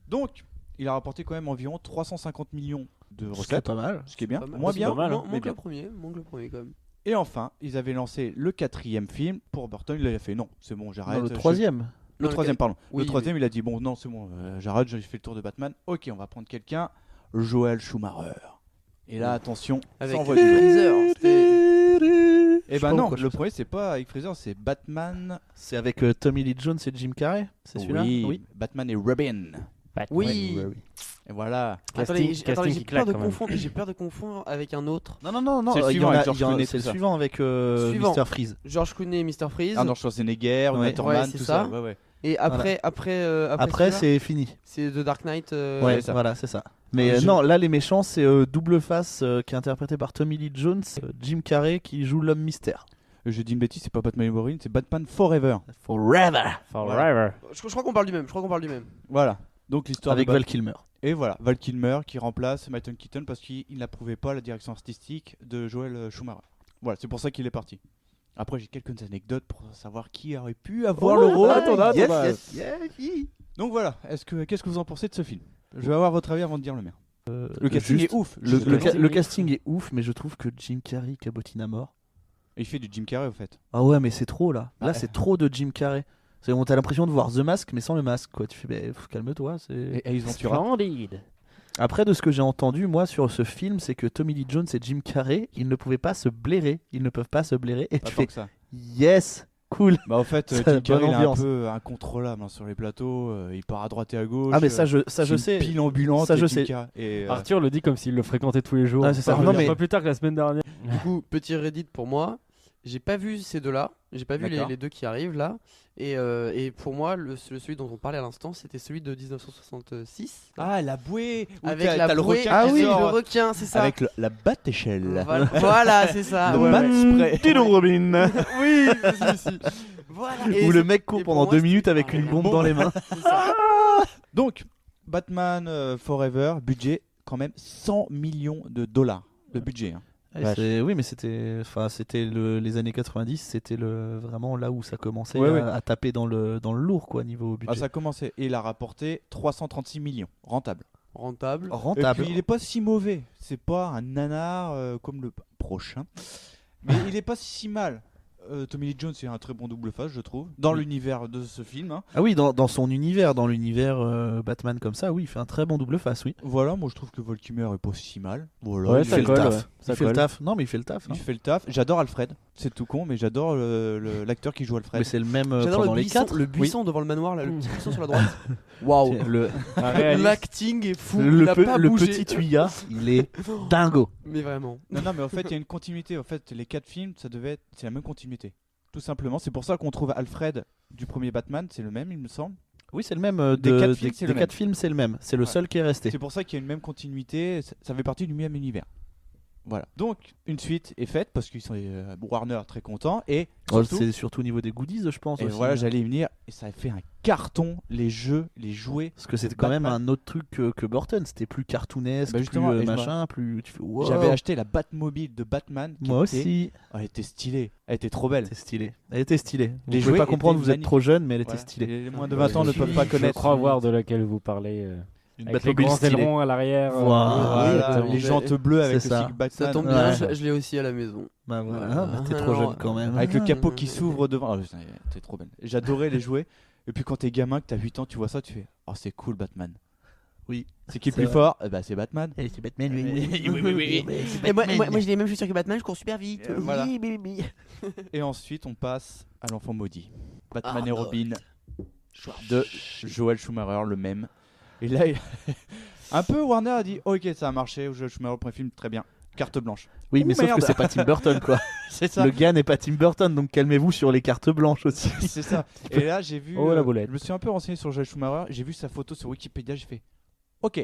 Donc, il a rapporté quand même environ 350 millions de Ce qui est recettes. pas mal. Ce qui est bien. Pas mal. Moins C'est bien, pas mal, hein. mais Manque bien. le premier quand même. Et enfin, ils avaient lancé le 4e film pour Burton. Il a fait non, c'est bon, j'arrête. Non, le troisième. Le Non, troisième, pardon. oui, le troisième, il a dit bon, non, c'est bon, j'arrête, j'ai fait le tour de Batman. Ok, on va prendre quelqu'un, Joel Schumacher. Et là, attention, Avec ça envoie du lourd. Freezer. Eh Je sais ben pas non, pourquoi je le fais ça. premier, c'est pas avec Freezer, c'est Batman. C'est avec Tommy Lee Jones et Jim Carrey. C'est celui-là. Oui, Batman et Robin. Oui. Et voilà. Attendez, Casting j'ai qui peur claque de quand même. confondre. J'ai peur de confondre avec un autre. Non. C'est le il y suivant en a- avec George il y en a- Clooney, c'est le tout ça. suivant avec Suivant. Mr. Freeze. George Clooney, Mr. Freeze. Arnold Schwarzenegger, Ouais. Letterman, Ouais, c'est tout ça. ça. Ouais. Et après Après, c'est fini. c'est The Dark Knight. Ouais, c'est ça. voilà, c'est ça. Mais Je- non, là, les méchants, c'est Double Face qui est interprété par Tommy Lee Jones, Jim Carrey qui joue l'homme mystère. Je dis une bêtise, c'est pas Batman et Robin, c'est Batman Forever. Forever. Forever. Je crois qu'on parle du même. Voilà. Donc l'histoire Avec de Val Kilmer. Et voilà, Val Kilmer qui remplace Michael Keaton parce qu'il n'approuvait pas la direction artistique de Joel Schumacher. Voilà, c'est pour ça qu'il est parti. Après, j'ai quelques anecdotes pour savoir qui aurait pu avoir le rôle. Donc voilà, qu'est-ce que vous en pensez de ce film? Je vais avoir votre avis avant de dire le mien. Le casting Juste, est ouf. Le casting est ouf, mais je trouve que Jim Carrey cabotine à mort. Il fait du Jim Carrey au fait. Ah ouais, mais c'est trop là. Là, Ouais. c'est trop de Jim Carrey. T'as l'impression de voir The Mask, mais sans le masque, quoi. Tu fais, calme-toi. Et Ace Ventura. Splendide. Après, de ce que j'ai entendu, moi, sur ce film, c'est que Tommy Lee Jones et Jim Carrey, ils ne pouvaient pas se blairer. Ils ne peuvent pas se blairer. Et Pas tu tant fais, que ça. yes, cool. Bah en fait, Ça, Jim Carrey bonne il est un ambiance. peu incontrôlable hein, sur les plateaux. Il part à droite et à gauche. Ah, mais ça, je c'est une sais. Pile ambulante. Ça, je Jim sais. Carrey. Et, Arthur le dit comme s'il le fréquentait tous les jours. Ah, c'est ça. Enfin, je veux Non, dire, mais- pas plus tard que la semaine dernière. Du coup, petit Reddit pour moi. J'ai pas vu ces deux-là. J'ai pas vu D'accord. les deux qui arrivent là. Et pour moi, celui dont on parlait à l'instant, c'était celui de 1966. Ah, la bouée. Où Avec t'as- la t'as le bouée, requin Ah qui oui, sort le requin, c'est ça. avec la batte-échelle. Voilà, c'est ça. Le ouais, bat ouais. spray. Dis donc, Robin. Oui, si. Voilà. Où le mec court pendant 2 minutes avec une bombe dans les mains. Donc, Batman Forever, budget quand même 100 millions de dollars de budget. Hein. Oui, mais c'était les années 90, c'était vraiment là où ça commençait Ouais, à taper dans le lourd, quoi, niveau budget. Ah, ça a commencé et il a rapporté 336 millions, rentable. Rentable. Et puis il est pas si mauvais, c'est pas un nanar comme le prochain, mais il est pas si mal. Tommy Lee Jones c'est un très bon double face, je trouve, dans l'univers de ce film. Hein. Ah oui, dans son univers, dans l'univers Batman comme ça, oui, il fait un très bon double face, oui. Voilà, moi je trouve que Voltimer est pas si mal. Voilà, Ouais, il ça fait colle, le taf. ouais. Il fait le taf. Non, mais il fait le taf. Il fait le taf. J'adore Alfred. C'est tout con, mais j'adore l'acteur qui joue Alfred. Mais c'est le même J'adore pendant le les buisson, 4. le buisson devant le manoir, là, le petit buisson sur la droite. Waouh. L'acting est fou. Il a pas le bougé. petit tuyat, il est dingo. Mais vraiment. Non, mais en fait, il y a une continuité. En fait, les 4 films, c'est la même continuité. Tout simplement. C'est pour ça qu'on trouve Alfred du premier Batman, c'est le même, il me semble. Oui, c'est le même. Des 4 films, c'est le même. 4 films, c'est le même. C'est le seul qui est resté. C'est pour ça qu'il y a une même continuité. Ça fait partie du même univers. Voilà. Donc, une suite est faite parce qu'ils sont Warner très content et surtout, c'est surtout au niveau des goodies, je pense. et aussi. voilà, j'allais y venir et ça a fait un carton, les jeux, les jouets. Parce que c'était quand même un autre truc que Burton. C'était plus cartoonesque, Bah justement, plus et machin, plus. Tu fais, wow. J'avais acheté la Batmobile de Batman. Moi aussi. Elle était stylée. Elle était trop belle. Elle était stylée. Les Vous jouets pouvez pas comprendre, étaient vous êtes trop jeune, mais elle était Voilà. stylée. Les moins de 20 ans ne peuvent pas Je connaître. crois voir de laquelle vous parlez. Une Avec les Batmobile grands stylée. ailerons à l'arrière. Voilà, oui, les jantes bleues avec c'est le ça. sigle Batman. Ça tombe bien, Ouais. je l'ai aussi à la maison. Bah voilà, Voilà. bah, t'es trop Alors, jeune quand même. Avec le capot qui s'ouvre devant. Oh, putain, t'es trop belle. J'adorais les jouets. Et puis quand t'es gamin, que t'as 8 ans, tu vois ça, tu fais oh, c'est cool Batman. Oui. C'est qui est C'est plus vrai. fort bah, c'est Batman. C'est Batman, oui. Et moi j'ai les mêmes chaussures que Batman, je cours super vite. Voilà. Oui, oui, oui. Et ensuite, on passe à l'enfant maudit. Batman Ah, et non. Robin de Joel Schumacher, le même. Et là, un peu Warner a dit ok, ça a marché. Joel Schumacher, le premier film, très bien. Carte blanche. Oui, Ouh, mais sauf merde. que c'est pas Tim Burton, quoi. C'est ça. Le gars n'est pas Tim Burton, donc calmez-vous sur les cartes blanches aussi. C'est ça. Et là, j'ai vu. Oh, la boulette. Je me suis un peu renseigné sur Joel Schumacher. J'ai vu sa photo sur Wikipédia. J'ai fait ok.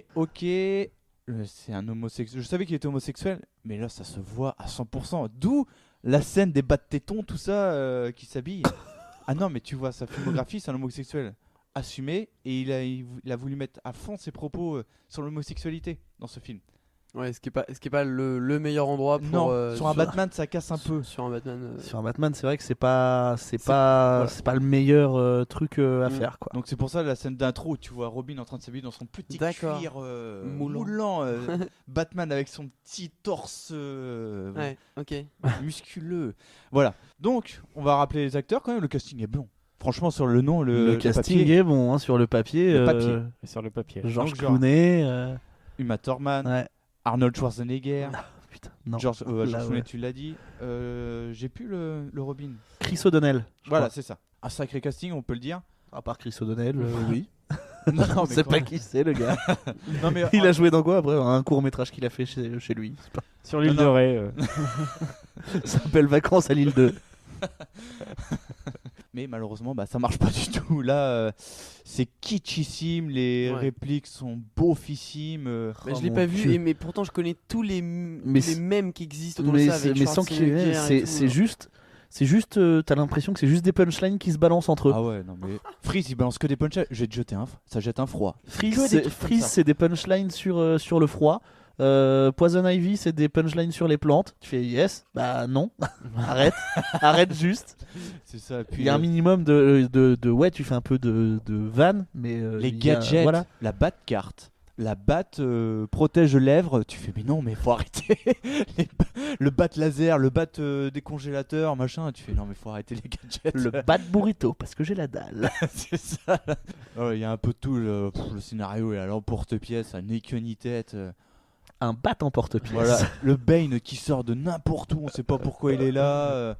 C'est un homosexuel. Je savais qu'il était homosexuel, mais là, ça se voit à 100%. D'où la scène des bas de tétons, tout ça, qui s'habille. Ah non, mais tu vois, sa filmographie, c'est un homosexuel assumé. Et il a voulu mettre à fond ses propos sur l'homosexualité dans ce film. Ouais, ce qui est pas le meilleur endroit pour. Non, sur un Batman, ça casse un peu. Sur un Batman. Sur un Batman, c'est vrai que c'est pas le meilleur truc à faire, quoi. Donc c'est pour ça la scène d'intro où tu vois Robin en train de s'habiller dans son petit D'accord. cuir Moulant. moulant, Batman avec son petit torse Ouais, ok. musculeux. Voilà. Donc on va rappeler les acteurs quand même. Le casting est bon. Franchement sur le nom, Le casting papier, est bon, hein, sur le papier. Le papier. Et sur le papier. George Donc, genre- Clooney. Uma Thurman, Ouais. Arnold Schwarzenegger, Putain, non. George Là, Clooney, ouais. tu l'as dit. J'ai plus le Robin. Chris O'Donnell. je Voilà, crois. c'est ça. Un sacré casting, on peut le dire. À part Chris O'Donnell, oui. Non, On mais sait quand pas même. qui c'est, le gars. Non, mais Il a joué dans quoi après? Un court métrage qu'il a fait chez lui. C'est pas- Sur l'île Non, de non. Ré. Ça s'appelle Vacances à l'île 2. Mais malheureusement, bah, ça marche pas du tout. Là, c'est kitschissime, les Ouais. répliques sont beaufissimes. Mais Oh je l'ai mon pas Dieu. vu, mais pourtant je connais tous les c'est- mèmes qui existent autour de Mais, ça avec mais sans qu'il Schwarzenegger et tout. c'est juste. C'est juste, t'as l'impression que c'est juste des punchlines qui se balancent entre eux. Ah ouais, non mais Freeze, il balance que des punchlines. Je vais te jeter ça jette un froid. Freeze, Que des c'est- trucs comme Freeze, ça. c'est des punchlines sur le froid. Poison Ivy, c'est des punchlines sur les plantes. Tu fais yes, bah non, arrête juste. C'est ça. Puis Il y a un minimum de ouais, tu fais un peu de vanne, mais les il y a- gadgets, voilà. la batte carte, la batte protège lèvres. Tu fais mais non, mais faut arrêter. Le bat laser, le bat des congélateurs, machin. Tu fais non, mais faut arrêter les gadgets. Le bat burrito parce que j'ai la dalle. C'est ça. Il y a un peu de tout. Le scénario est à l'emporte-pièce, à ni queue ni tête. Un bat en porte-pièce. Voilà, le Bane qui sort de n'importe où, on sait pas pourquoi il est là.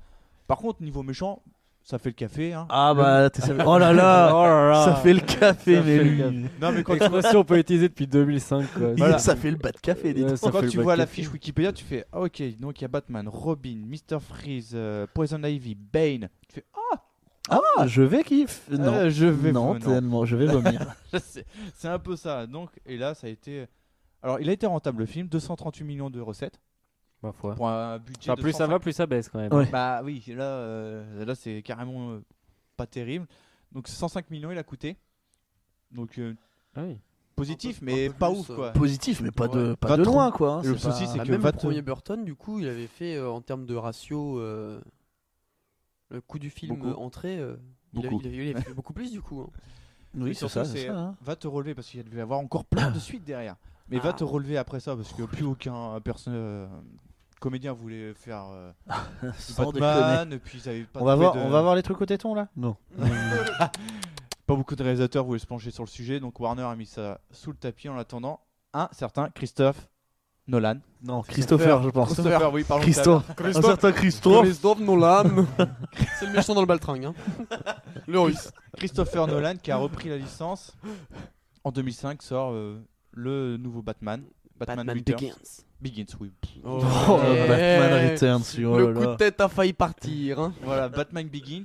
Par contre, niveau méchant, ça fait le café. Hein. Ah bah, oh là là, ça fait le café, Ça mais fait le lui. café. Non, mais quand Expression peut utiliser depuis 2005. Quoi. Voilà. Ça fait le bat café. Dis donc. Ça quand fait tu le vois bac la café. fiche Wikipédia, tu fais ah, ok, donc il y a Batman, Robin, Mr. Freeze, Poison Ivy, Bane. Tu fais Ah, je vais kiffer. Non, je vais non, tellement, je vais vomir. c'est un peu ça. Donc, et là, ça a été. Alors, il a été rentable le film, 238 millions de recettes. Ma foi. Pour un budget Enfin, de plus ça 105. va, plus ça baisse quand même. Ouais. Bah oui, là c'est carrément pas terrible. Donc 105 millions il a coûté. Donc positif, Un mais peu pas plus, ouf quoi. Positif, mais pas de Va loin trop. quoi. hein, Et le c'est souci, pas- c'est que même va le te- premier Burton, du coup, il avait fait en termes de ratio, le coût du film Beaucoup. entrée, Beaucoup. il avait fait beaucoup plus du coup. hein. Oui, Et c'est surtout, ça. hein. Va te relever parce qu'il devait y avoir encore plein de suites derrière. Mais va te relever après ça parce que plus aucun comédien voulait faire Sans Batman. déconner. Et puis ils avaient pas On va trouvé voir les trucs au téton là. Non. Pas beaucoup de réalisateurs voulaient se pencher sur le sujet, donc Warner a mis ça sous le tapis en attendant un certain Christophe Nolan. Non, Christopher, je pense. Christopher, oui, pardon. Un certain Christophe. Christophe Nolan. C'est le méchant dans le baltringue. Hein. Le russe. Christopher Nolan qui a repris la licence. En 2005 sort le nouveau Batman. Batman Returns. Begins, oui. Oh, Batman Returns, oh Le là coup là. de tête a failli partir. Hein. Voilà, Batman Begins.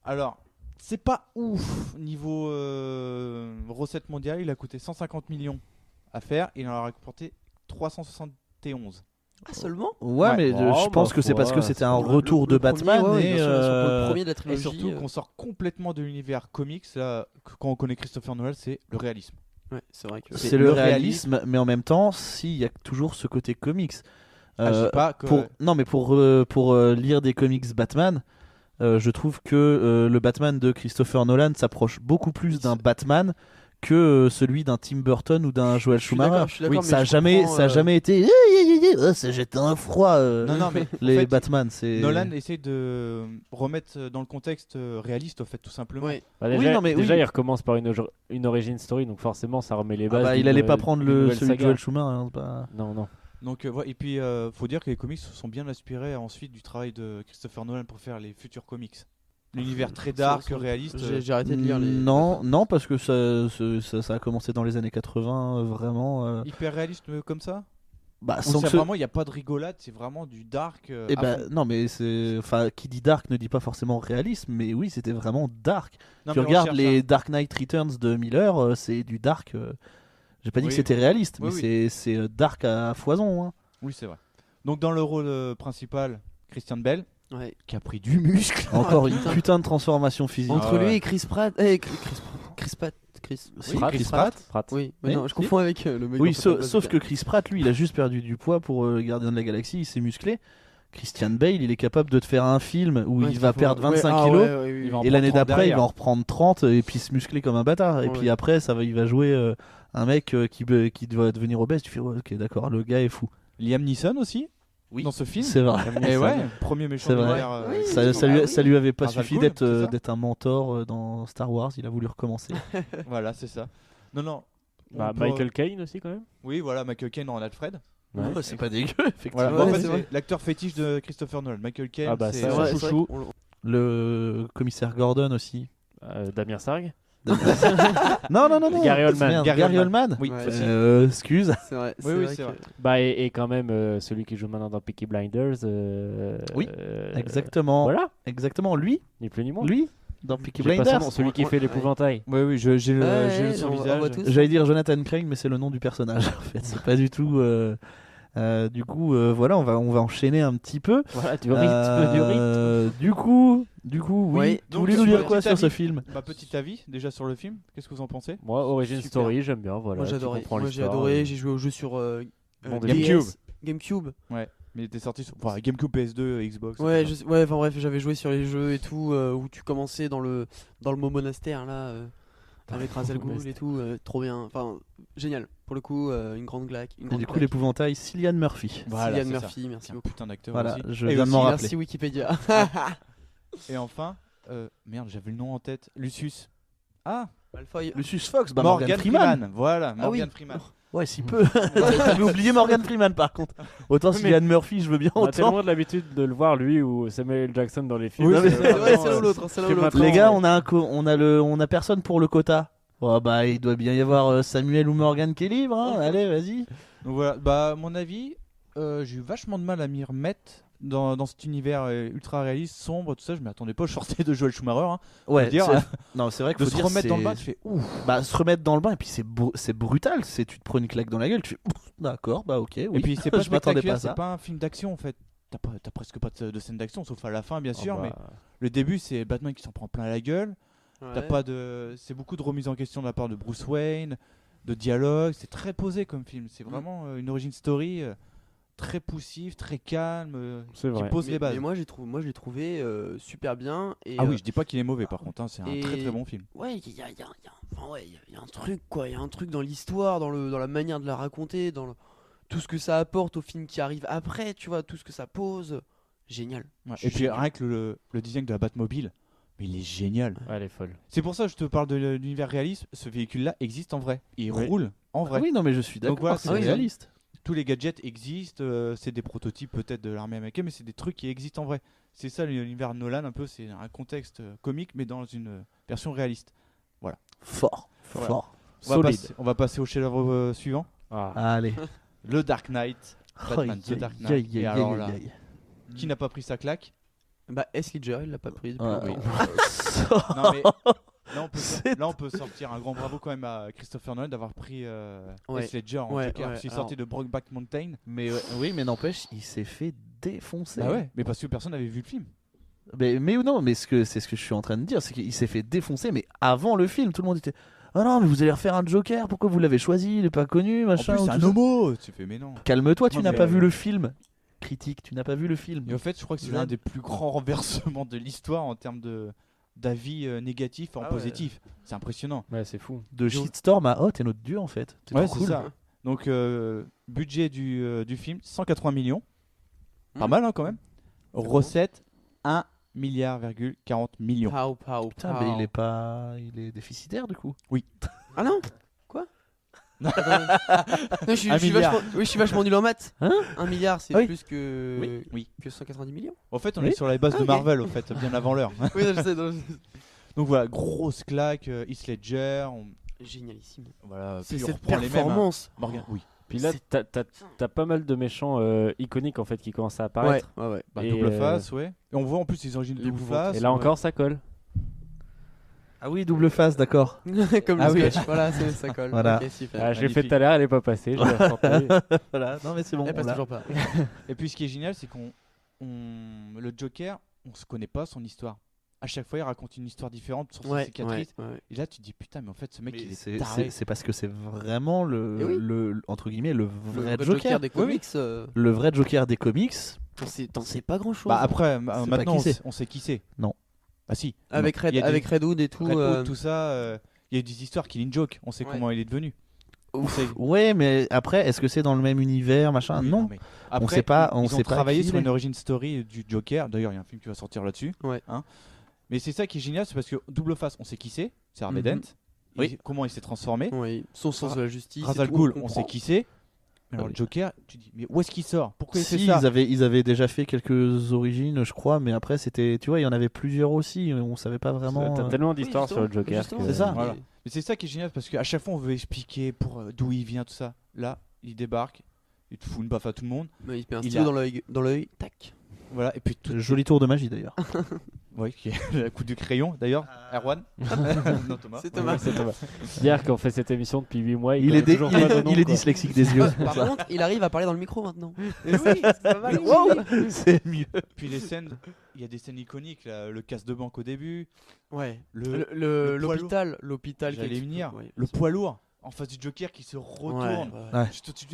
Alors, c'est pas ouf niveau recette mondiale. Il a coûté 150 millions à faire. Il en a rapporté 371. Ah, seulement Ouais, mais je pense que c'est parce que c'était un retour de Batman et le premier de la Et trilogie. surtout qu'on sort complètement de l'univers comics. Là, quand on connaît Christopher Nolan, c'est le réalisme. Ouais, c'est vrai que c'est le réalisme, mais en même temps, il y a toujours ce côté comics. Je sais pas que- Non, mais pour lire des comics Batman, je trouve que le Batman de Christopher Nolan s'approche beaucoup plus d'un Batman que celui d'un Tim Burton ou d'un Joel Schumacher. je suis d'accord, mais ça a je jamais, comprends, ça a jamais été. Ça jette un froid. Non, mais les en fait, Batman, c'est. Nolan essaie de remettre dans le contexte réaliste, au fait, tout simplement. Bah, déjà, il recommence par une origin story, donc forcément, ça remet les bases. Il allait pas prendre d'une nouvelle celui de saga. Joel Schumacher. hein, c'est pas- Non. Donc, et puis, faut dire que les comics se sont bien inspirés ensuite du travail de Christopher Nolan pour faire les futurs comics. L'univers très dark, réaliste. J'ai arrêté de lire les. Non, parce que ça a commencé dans les années 80, vraiment. Hyper réaliste comme ça. Bah, Ou sans c'est que ce- vraiment, il n'y a pas de rigolade, c'est vraiment du dark. Eh à ben, fond. non, mais c'est. Enfin, qui dit dark ne dit pas forcément réalisme, mais oui, c'était vraiment dark. Non, Tu mais on regardes cherche les Dark Knight Returns de Miller, c'est du dark. J'ai pas dit Oui. que c'était réaliste, Oui, mais oui. c'est dark à foison. hein. Oui, c'est vrai. Donc, dans le rôle principal, Christian Bale, Ouais. qui a pris du muscle. Encore une putain de transformation physique. Entre Ah lui ouais. et Chris Pratt. Chris Pratt. Chris Pratt. Oui, mais Oui. non, je confonds avec le mec. Oui, dans Fantastic sauf que Beasts. Chris Pratt, lui, il a juste perdu du poids pour Gardien de la Galaxie, il s'est musclé. Christian Bale, il est capable de te faire un film où Ouais, il va faut- perdre ouais, 25 ah kilos, ouais, ouais, oui, Il va en et l'année prendre 30 d'après, il derrière. va en reprendre 30 et puis se muscler comme un bâtard. Et Ouais. puis après, il va jouer un mec qui doit devenir obèse. Tu fais, ouais, ok, d'accord, le gars est fou. Liam Neeson aussi, Oui, dans ce film. c'est vrai. Et ouais, premier méchant C'est vrai. militaire, Oui, Ça lui avait pas Ra's al suffi Ghul, d'être c'est ça d'être un mentor dans Star Wars, il a voulu recommencer. Voilà, c'est ça. Non. Bah, On peut- Michael Caine aussi, quand même. Oui, voilà, Michael Caine en Alfred. Ouais. Ouais, c'est pas dégueu, effectivement. Voilà, Ouais, en fait, c'est vrai. c'est l'acteur fétiche de Christopher Nolan. Michael Caine, Ah bah, c'est c'est son vrai, c'est vrai chouchou. qu'on- Le commissaire Gordon aussi. Damien Sargue. Non. Gary Oldman. Merde, Gary Gary Oldman. Oldman. Oui, Ouais. aussi. Excuse. C'est vrai. Oui, vrai c'est que- vrai. Bah, et quand même, celui qui joue maintenant dans Peaky Blinders. Oui, Exactement. Voilà, Exactement. Lui, ni plus ni moins. dans Peaky J'ai pas son Blinders. nom, celui qui fait l'épouvantail. Oui, j'ai Ouais, le son on voit visage. tous. J'allais dire Jonathan Craig, mais c'est le nom du personnage. En fait, c'est pas du tout. Du coup, voilà, on va enchaîner un petit peu. Voilà, du rythme. Du coup, oui. Oui, Tu donc, voulais nous sur dire quoi petit sur ce avis. film? Bah, petit avis déjà sur le film. Qu'est-ce que vous en pensez? Moi, Origin Super. Story, j'aime bien. Voilà, Moi tu j'adorais. comprends Moi j'ai l'histoire, adoré. J'ai joué au jeu sur Bon, de GameCube. GameCube. Ouais, mais il était sorti sur GameCube, PS2, Xbox. Ouais, etc. ouais, enfin bref, j'avais joué sur les jeux et tout où tu commençais dans le mot monastère là avec Ra's al Ghul et tout, trop bien. Enfin, génial. Pour le coup, une grande claque. Une Et grande du coup, claque. l'épouvantail, Cillian Murphy. Voilà, Cillian c'est Murphy, merci C'est un beaucoup. putain d'acteur Voilà, aussi. je Et viens de m'en aussi- rappeler. Merci Wikipédia. Et enfin, merde, j'avais le nom en tête. Lucius. Ah, Malfoy. Lucius Fox, bah Morgan Morgan Freeman. Voilà, Ah oui. Morgan Freeman. Ouais, si peu. T'avais oublié Morgan Freeman par contre. Autant Mais- Cillian Murphy, je veux bien On a autant. tellement de l'habitude de le voir lui ou Samuel L. Jackson dans les films. Oui, que c'est vrai, vraiment, c'est l'un ou l'autre, c'est l'un ou que l'autre. maintenant, Les gars, on a personne pour le quota. Oh, bah, il doit bien y avoir Samuel ou Morgan qui est libre. Hein. Allez, vas-y. Donc voilà, bah à mon avis, j'ai eu vachement de mal à m'y remettre dans cet univers ultra réaliste, sombre, tout ça. Je m'attendais pas, je sortais de Joel Schumacher. Hein, Ouais, faut dire, non, c'est vrai qu'il de faut se dire remettre dans le c'est- bain, tu fais ouf. Bah, se remettre dans le bain et puis c'est brutal. Tu te prends une claque dans la gueule, tu fais ouf, d'accord, bah ok, oui. Et puis c'est pas je m'attendais pas spectaculaire, à ça. c'est pas un film d'action en fait. t'as presque pas de scène d'action, sauf à la fin, bien sûr. bah. Mais le début, c'est Batman qui s'en prend plein la gueule. Ouais. C'est beaucoup de remise en question de la part de Bruce Wayne, de dialogue. C'est très posé comme film. C'est vraiment une origin story très poussive, très calme, C'est qui vrai. pose les bases. Mais moi, je l'ai trouvé super bien. Et, Ah oui, je dis pas qu'il est mauvais par contre, hein, c'est un et- très très bon film. Ouais, il y a un truc, quoi. Il y a un truc dans l'histoire, dans la manière de la raconter, tout ce que ça apporte au film qui arrive après, tu vois, tout ce que ça pose. Génial. Ouais, et puis rien que le design de la Batmobile, mais il est génial. Ouais, elle est folle. C'est pour ça que je te parle de l'univers réaliste. Ce véhicule-là existe en vrai. Il Oui. roule en vrai. Ah oui, non, mais je suis Donc d'accord, voilà, c'est c'est réaliste. Tous les gadgets existent. C'est des prototypes peut-être de l'armée américaine, mais c'est des trucs qui existent en vrai. C'est ça l'univers Nolan un peu. C'est un contexte comique, mais dans une version réaliste. Voilà. Fort. Voilà. Fort. On va passer au chef-d'œuvre suivant. Allez. Le Dark Knight. Batman, Aïe, The Dark aïe, Knight. aïe, Et aïe, alors aïe, là, aïe. qui n'a pas pris sa claque? Bah, S. Ledger, il l'a pas pris. Ouais. Oui. Ça- Non, mais là, on peut sortir un grand bravo quand même à Christopher Nolan d'avoir pris Ouais. Heath Ledger en Ouais, Joker. ouais, Parce qu'il alors- sortait de Brokeback Mountain. Mais oui, mais n'empêche, il s'est fait défoncer. Bah ouais, mais parce que personne n'avait vu le film. Mais non, mais c'est ce que je suis en train de dire, c'est qu'il s'est fait défoncer, mais avant le film, tout le monde était ah non, mais vous allez refaire un Joker, pourquoi vous l'avez choisi, il est pas connu, machin. En plus, ou c'est un tout ça. homo. Tu fais mais non. Calme-toi, tu Non, n'as mais- pas vu le film. Critique, tu n'as pas vu le film. Et en fait, je crois que c'est l'un des plus grands renversements de l'histoire en termes d'avis négatifs en Ah ouais. positif. C'est impressionnant. Ouais, c'est fou. De shitstorm à t'es notre dieu en fait. C'est Ouais, trop c'est cool. ça. Donc, budget du film 180 millions. Pas Hmm. mal, hein, quand même. Recette 1,40 millions. Pow, pow, Putain, pow. mais il est déficitaire du coup. Oui. Ah non. Quoi? Non, je suis Un milliard. vachement, oui, je suis vachement nul en maths. Hein 1 milliard, c'est Oui. plus que... Oui. que 190 millions. En fait, on Oui. est sur la base de ok. Marvel, au fait, bien avant l'heure. Oui, je sais. Donc voilà, grosse claque, Heath Ledger. Génialissime. Voilà, C'est puis on cette reprend les mêmes, hein. performance. Morgan, oui. Puis là, t'as pas mal de méchants iconiques en fait qui commencent à apparaître. Ouais. Bah, Et, double face, ouais. Et on voit en plus les origines de double face. Et là ouais. encore, ça colle. Ah oui, double face, d'accord. Comme Ah le oui. sketch, voilà, ça colle. Voilà. Ok, super. Ah, je l'ai fait Magnifique. tout à l'heure, elle est pas passée. Je l'ai ressortie. Voilà, non mais c'est bon. Elle passe on l'a. toujours pas. Et puis ce qui est génial, c'est le Joker, on se connaît pas son histoire. À chaque fois, il raconte une histoire différente sur ses cicatrices. ouais. Et là, tu te dis putain, mais en fait, ce mec, il est C'est- taré. c'est parce que c'est vraiment Eh oui. le entre guillemets le Le vrai vrai Joker. des comics. Le vrai Joker des comics. T'en sais pas grand chose. Bah après, pas maintenant, qui c'est. on sait qui c'est. Non. Ah si. Avec Il y a des- Redwood et tout. Redwood, tout ça. Il y a des histoires Killing Joke. On sait Ouais. comment il est devenu. On sait- Ouais, mais après, est-ce que c'est dans le même univers, machin? Oui, Non. mais après, sait pas- ils on ont sait pas travaillé qui sur il une est. origin story du Joker. D'ailleurs, il y a un film qui va sortir là-dessus. Ouais. Hein. Mais c'est ça qui est génial, c'est parce que double face, on sait qui c'est. C'est Harvey Mhm. Dent. Comment il s'est transformé. Oui. Son sens de la justice. Ra's al et tout, Ghul, on on sait comprend. qui c'est. Mais alors Ah oui. le Joker, tu dis mais où est-ce qu'il sort? Pourquoi il Si, fait ça? ils avaient déjà fait quelques origines, je crois, mais après c'était, tu vois, il y en avait plusieurs aussi, on savait pas vraiment. T'as tellement d'histoires sur le Joker. justement, que- c'est ça. Voilà. Mais c'est ça qui est génial parce qu'à chaque fois on veut expliquer pour d'où il vient tout ça. Là, il débarque, il te fout une baffe à tout le monde. Mais il te met un Il stylo a- dans l'œil, tac. Voilà, et puis tout. Joli tour de magie d'ailleurs. Oui, qui est le coup du crayon d'ailleurs. Erwan. Non Thomas. C'est Thomas. C'est Thomas. Dire qu'on fait cette émission depuis 8 mois, Il connaît est, dé- toujours il pas est- nos noms, il est quoi. dyslexique des yeux. Par contre, il arrive à parler dans le micro maintenant. Et oui, c'est pas mal. Wow, c'est mieux. Puis les scènes, il y a des scènes iconiques là, le casse de banque au début, Ouais. le poids lourd. L'hôpital. J'allais qui- venir, ouais. le poids lourd en face du Joker qui se retourne. Ouais.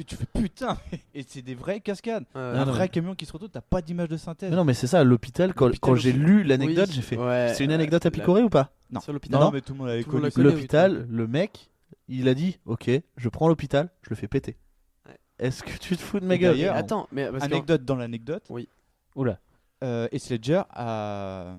Tu fais putain, et c'est des vraies cascades. Un non, vrai mais- camion qui se retourne, t'as pas d'image de synthèse. Mais non, mais c'est ça, l'hôpital, quand L'hôpital j'ai aussi. lu l'anecdote, Oui, j'ai fait. ouais, C'est une anecdote à la- picorer ou pas? Non. Sur l'hôpital. Non, mais tout le monde l'avait Tout le monde connu. la connaît, L'hôpital, le mec, il a dit ok, je prends l'hôpital, je le fais péter. Ouais. Est-ce que tu te fous de ma Et gueule? d'ailleurs, Attends, mais parce que Anecdote dans l'anecdote. Oui. Oula. Heath Ledger a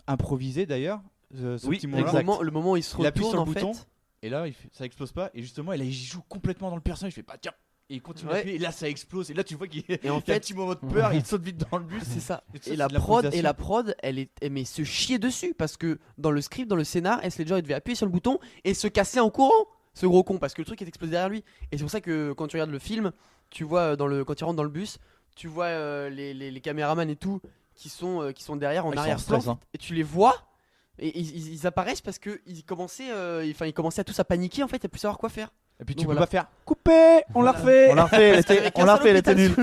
improvisé d'ailleurs ce Oui, petit le moment-là. moment où il se Il appuie retourne sur en le bouton fait. et là ça explose pas et justement il joue complètement dans le personnage. Il fait pas tiens et il continue Ouais. d'appuyer et là ça explose et là tu vois qu'il Et en il y a un fait- petit moment de peur, il saute vite dans le bus. C'est ça. Et tout ça, Et c'est la de prod, l'improvisation. elle mais se chier dessus parce que dans le script, dans le scénar, S. Ledger il devait appuyer sur le bouton et se casser en courant, ce gros con, parce que le truc est explosé derrière lui. Et c'est pour ça que quand tu regardes le film, tu vois quand il rentre dans le bus, tu vois les caméramans et tout qui sont derrière en Ils sont en arrière-plan stress, hein. et tu les vois. Et ils apparaissent parce que ils commençaient à tous à paniquer en fait, à plus savoir quoi faire. Et puis tu Donc peux voilà. pas faire couper, on l'a refait. On l'a refait, elle était nulle.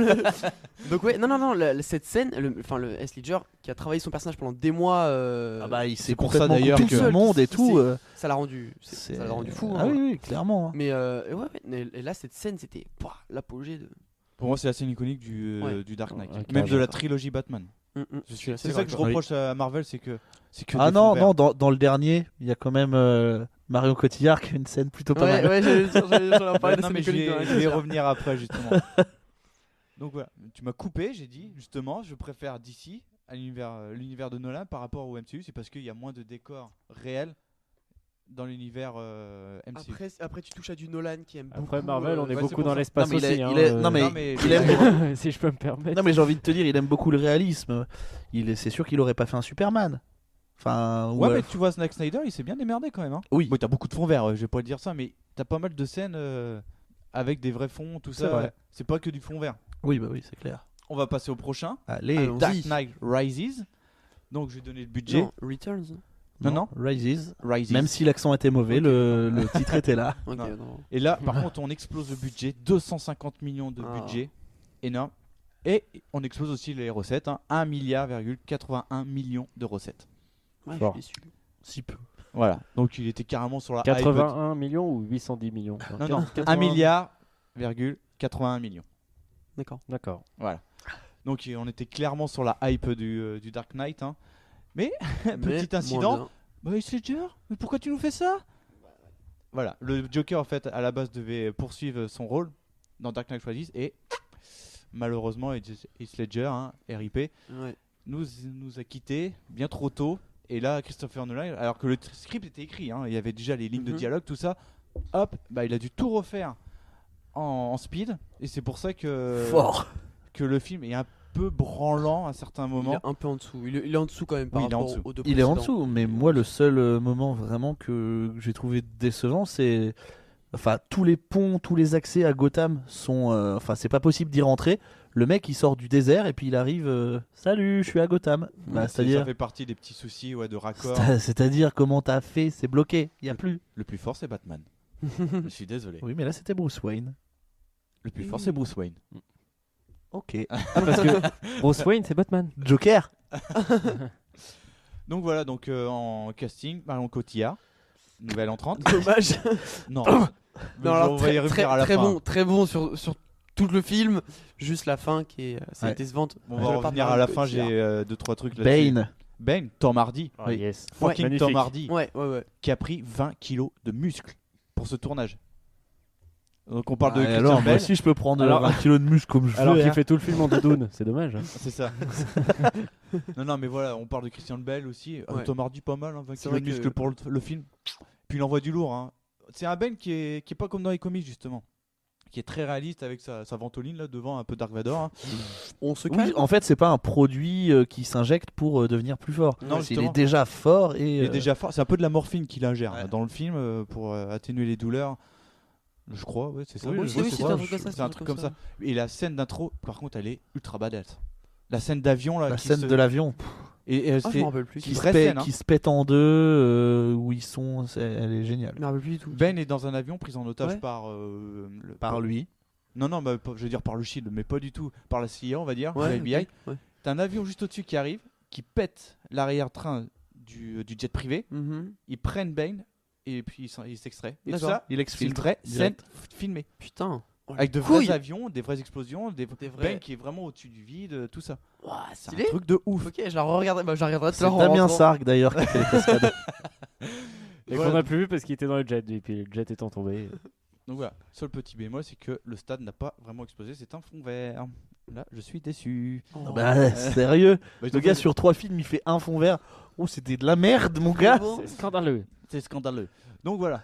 Donc ouais, non, cette scène, le S. Ledger qui a travaillé son personnage pendant des mois. Ah bah il s'est pour ça, complètement d'ailleurs, coupé que- tout le monde et tout. Ça l'a rendu, ça l'a rendu fou. Ah hein. oui, clairement. hein. Mais et là cette scène c'était l'apogée de. Pour moi, c'est la scène iconique du Dark Knight, Ouais, même de carrément. la trilogie Batman. C'est ça que je reproche à Marvel, c'est que Ah des fonds verts. non, dans le dernier, il y a quand même Marion Cotillard qui a une scène plutôt pas mal. Ouais, j'en ai parlé de Non, cette mais iconique de je vais Ledger. revenir après justement. Donc voilà, tu m'as coupé, j'ai dit justement, je préfère DC à l'univers de Nolan par rapport au MCU, c'est parce qu'il y a moins de décors réels dans l'univers MCU. Après tu touches à du Nolan qui aime beaucoup. Après Marvel, on est ouais, beaucoup c'est pour dans ça. l'espace Non, mais aussi. il est- non, mais il aime si je peux me permettre. Non mais j'ai envie de te dire, il aime beaucoup le réalisme. C'est sûr qu'il aurait pas fait un Superman. Enfin, Ouais, mais tu vois, Zack Snyder, il s'est bien démerdé quand même. Hein. Oui. Bon, t'as beaucoup de fonds verts, je vais pas te dire ça, mais t'as pas mal de scènes avec des vrais fonds, tout C'est ça. vrai. C'est pas que du fond vert. Oui, bah oui, c'est clair. On va passer au prochain. Allez, Allons-y. Dark Knight Rises. Donc je vais donner le budget. Non, Returns. Non. Rises. Rises. Même si l'accent était mauvais, Ok. le titre était là. Ok, Non. non. Et là, par contre, on explose le budget, 250 millions de Ah. budget, énorme. Et on explose aussi les recettes, 1,81 milliard de recettes. Ouais, Fort. je suis déçu. Si peu. Voilà, donc il était carrément sur la hype. 81 millions ou 810 millions Non, 80. 1 milliard,81 millions. D'accord. D'accord. Voilà. Donc on était clairement sur la hype du Dark Knight. hein. Mais, petit moins incident, bien. bah Heath Ledger, mais pourquoi tu nous fais ça? Voilà, le Joker en fait à la base devait poursuivre son rôle dans Dark Knight Rises et malheureusement Heath Ledger, RIP, Ouais. nous a quittés bien trop tôt. Et là Christopher Nolan, alors que le script était écrit, il y avait déjà les lignes de Mhm. dialogue, tout ça, hop, bah il a dû tout refaire en speed. Et c'est pour ça que Fort. que le film est un peu branlant à certains Il moments. est un peu en dessous. Il est en dessous quand même par Oui, il est en rapport dessous. aux deux Il est en précédents. dessous, mais moi le seul moment vraiment que j'ai trouvé décevant, c'est enfin tous les ponts, tous les accès à Gotham sont, enfin c'est pas possible d'y rentrer. Le mec il sort du désert et puis il arrive, salut, je suis à Gotham. Bah, Ça c'est-à-dire, fait partie des petits soucis de raccord. c'est-à-dire comment t'as fait, c'est bloqué, il y a plus. Le plus fort c'est Batman. Je suis désolé. Oui, mais là c'était Bruce Wayne. Le plus fort c'est Bruce Wayne. Ok. Ah, parce que Bruce Wayne, c'est Batman. Joker. Donc voilà, donc en casting, Marion Cotillard, nouvelle entrante. Dommage. Non. Non, alors, on va y revenir à la très fin. bon, très bon sur tout le film. Juste la fin qui est assez Ouais. décevante. On va revenir à la fin, j'ai 2-3 trucs là-dessus. Bane. Tom Hardy. Ah, yes. Fucking Magnifique. Tom Hardy. Ouais. Qui a pris 20 kilos de muscles pour ce tournage. Donc on parle de Ah, et Christian alors, moi Bale. aussi je peux prendre Alors- 20 kilos de muscle comme je Alors veux. qu'il hein. fait tout le film en doudoune, c'est dommage. hein. C'est ça. non, mais voilà, on parle de Christian Bale aussi. Ouais. Tom Hardy, pas mal, 20 C'est kilos vrai de que- muscles pour le film. Puis il envoie du lourd. C'est un Bane qui est pas comme dans les comics, justement. Qui est très réaliste avec sa ventoline là devant, un peu Dark Vador. On se Oui, calme. en fait, c'est pas un produit qui s'injecte pour devenir plus fort. Non, il justement. est déjà fort et Il est déjà fort. C'est un peu de la morphine qu'il ingère Ouais. dans le film pour atténuer les douleurs. Je crois, ouais, c'est ça. Oui, Ouais, oui, c'est c'est ça. un truc comme ça, C'est un truc comme ça. Et la scène d'intro, par contre, elle est ultra badass. La scène d'avion là. la qui scène se- de l'avion Et elle Ah, je fait m'en rappelle plus. qui qui, se se vraie pète, scène, hein. qui se pète en deux, où ils sont, elle est géniale. Je me rappelle plus du tout. Ben est dans un avion pris en otage Ouais. Par lui. Non, bah, je veux dire par le Shield, mais pas du tout. Par la CIA, on va dire, Ouais, la FBI. ok, ouais. T'as un avion juste au-dessus qui arrive, qui pète l'arrière-train du jet privé. Mhm. Ils prennent Bane et puis ils s'extraient. Et tout D'accord. ça, Il c'est une exfiltre. vraie scène direct. filmée. Putain. Oh, Avec de les vrais couilles. avions, des vraies explosions, des vrais- Bane qui est vraiment au-dessus du vide, tout ça. Ouah, C'est stylé. un truc de ouf. Ok, je la regarderai. Bah, je la regarderai tout C'est à l'heure en Damien rentrant. Sargue d'ailleurs qui fait les cascades. Et Voilà. qu'on a plus vu parce qu'il était dans le jet, et puis le jet étant tombé. Donc voilà, seul petit bémol, c'est que le stade n'a pas vraiment explosé, c'est un fond vert. Là, je suis déçu. Oh. Bah, sérieux. Bah, Le gars sur 3 films, il fait un fond vert. Oh, c'était de la merde, mon gars. C'est scandaleux. C'est scandaleux. Donc voilà,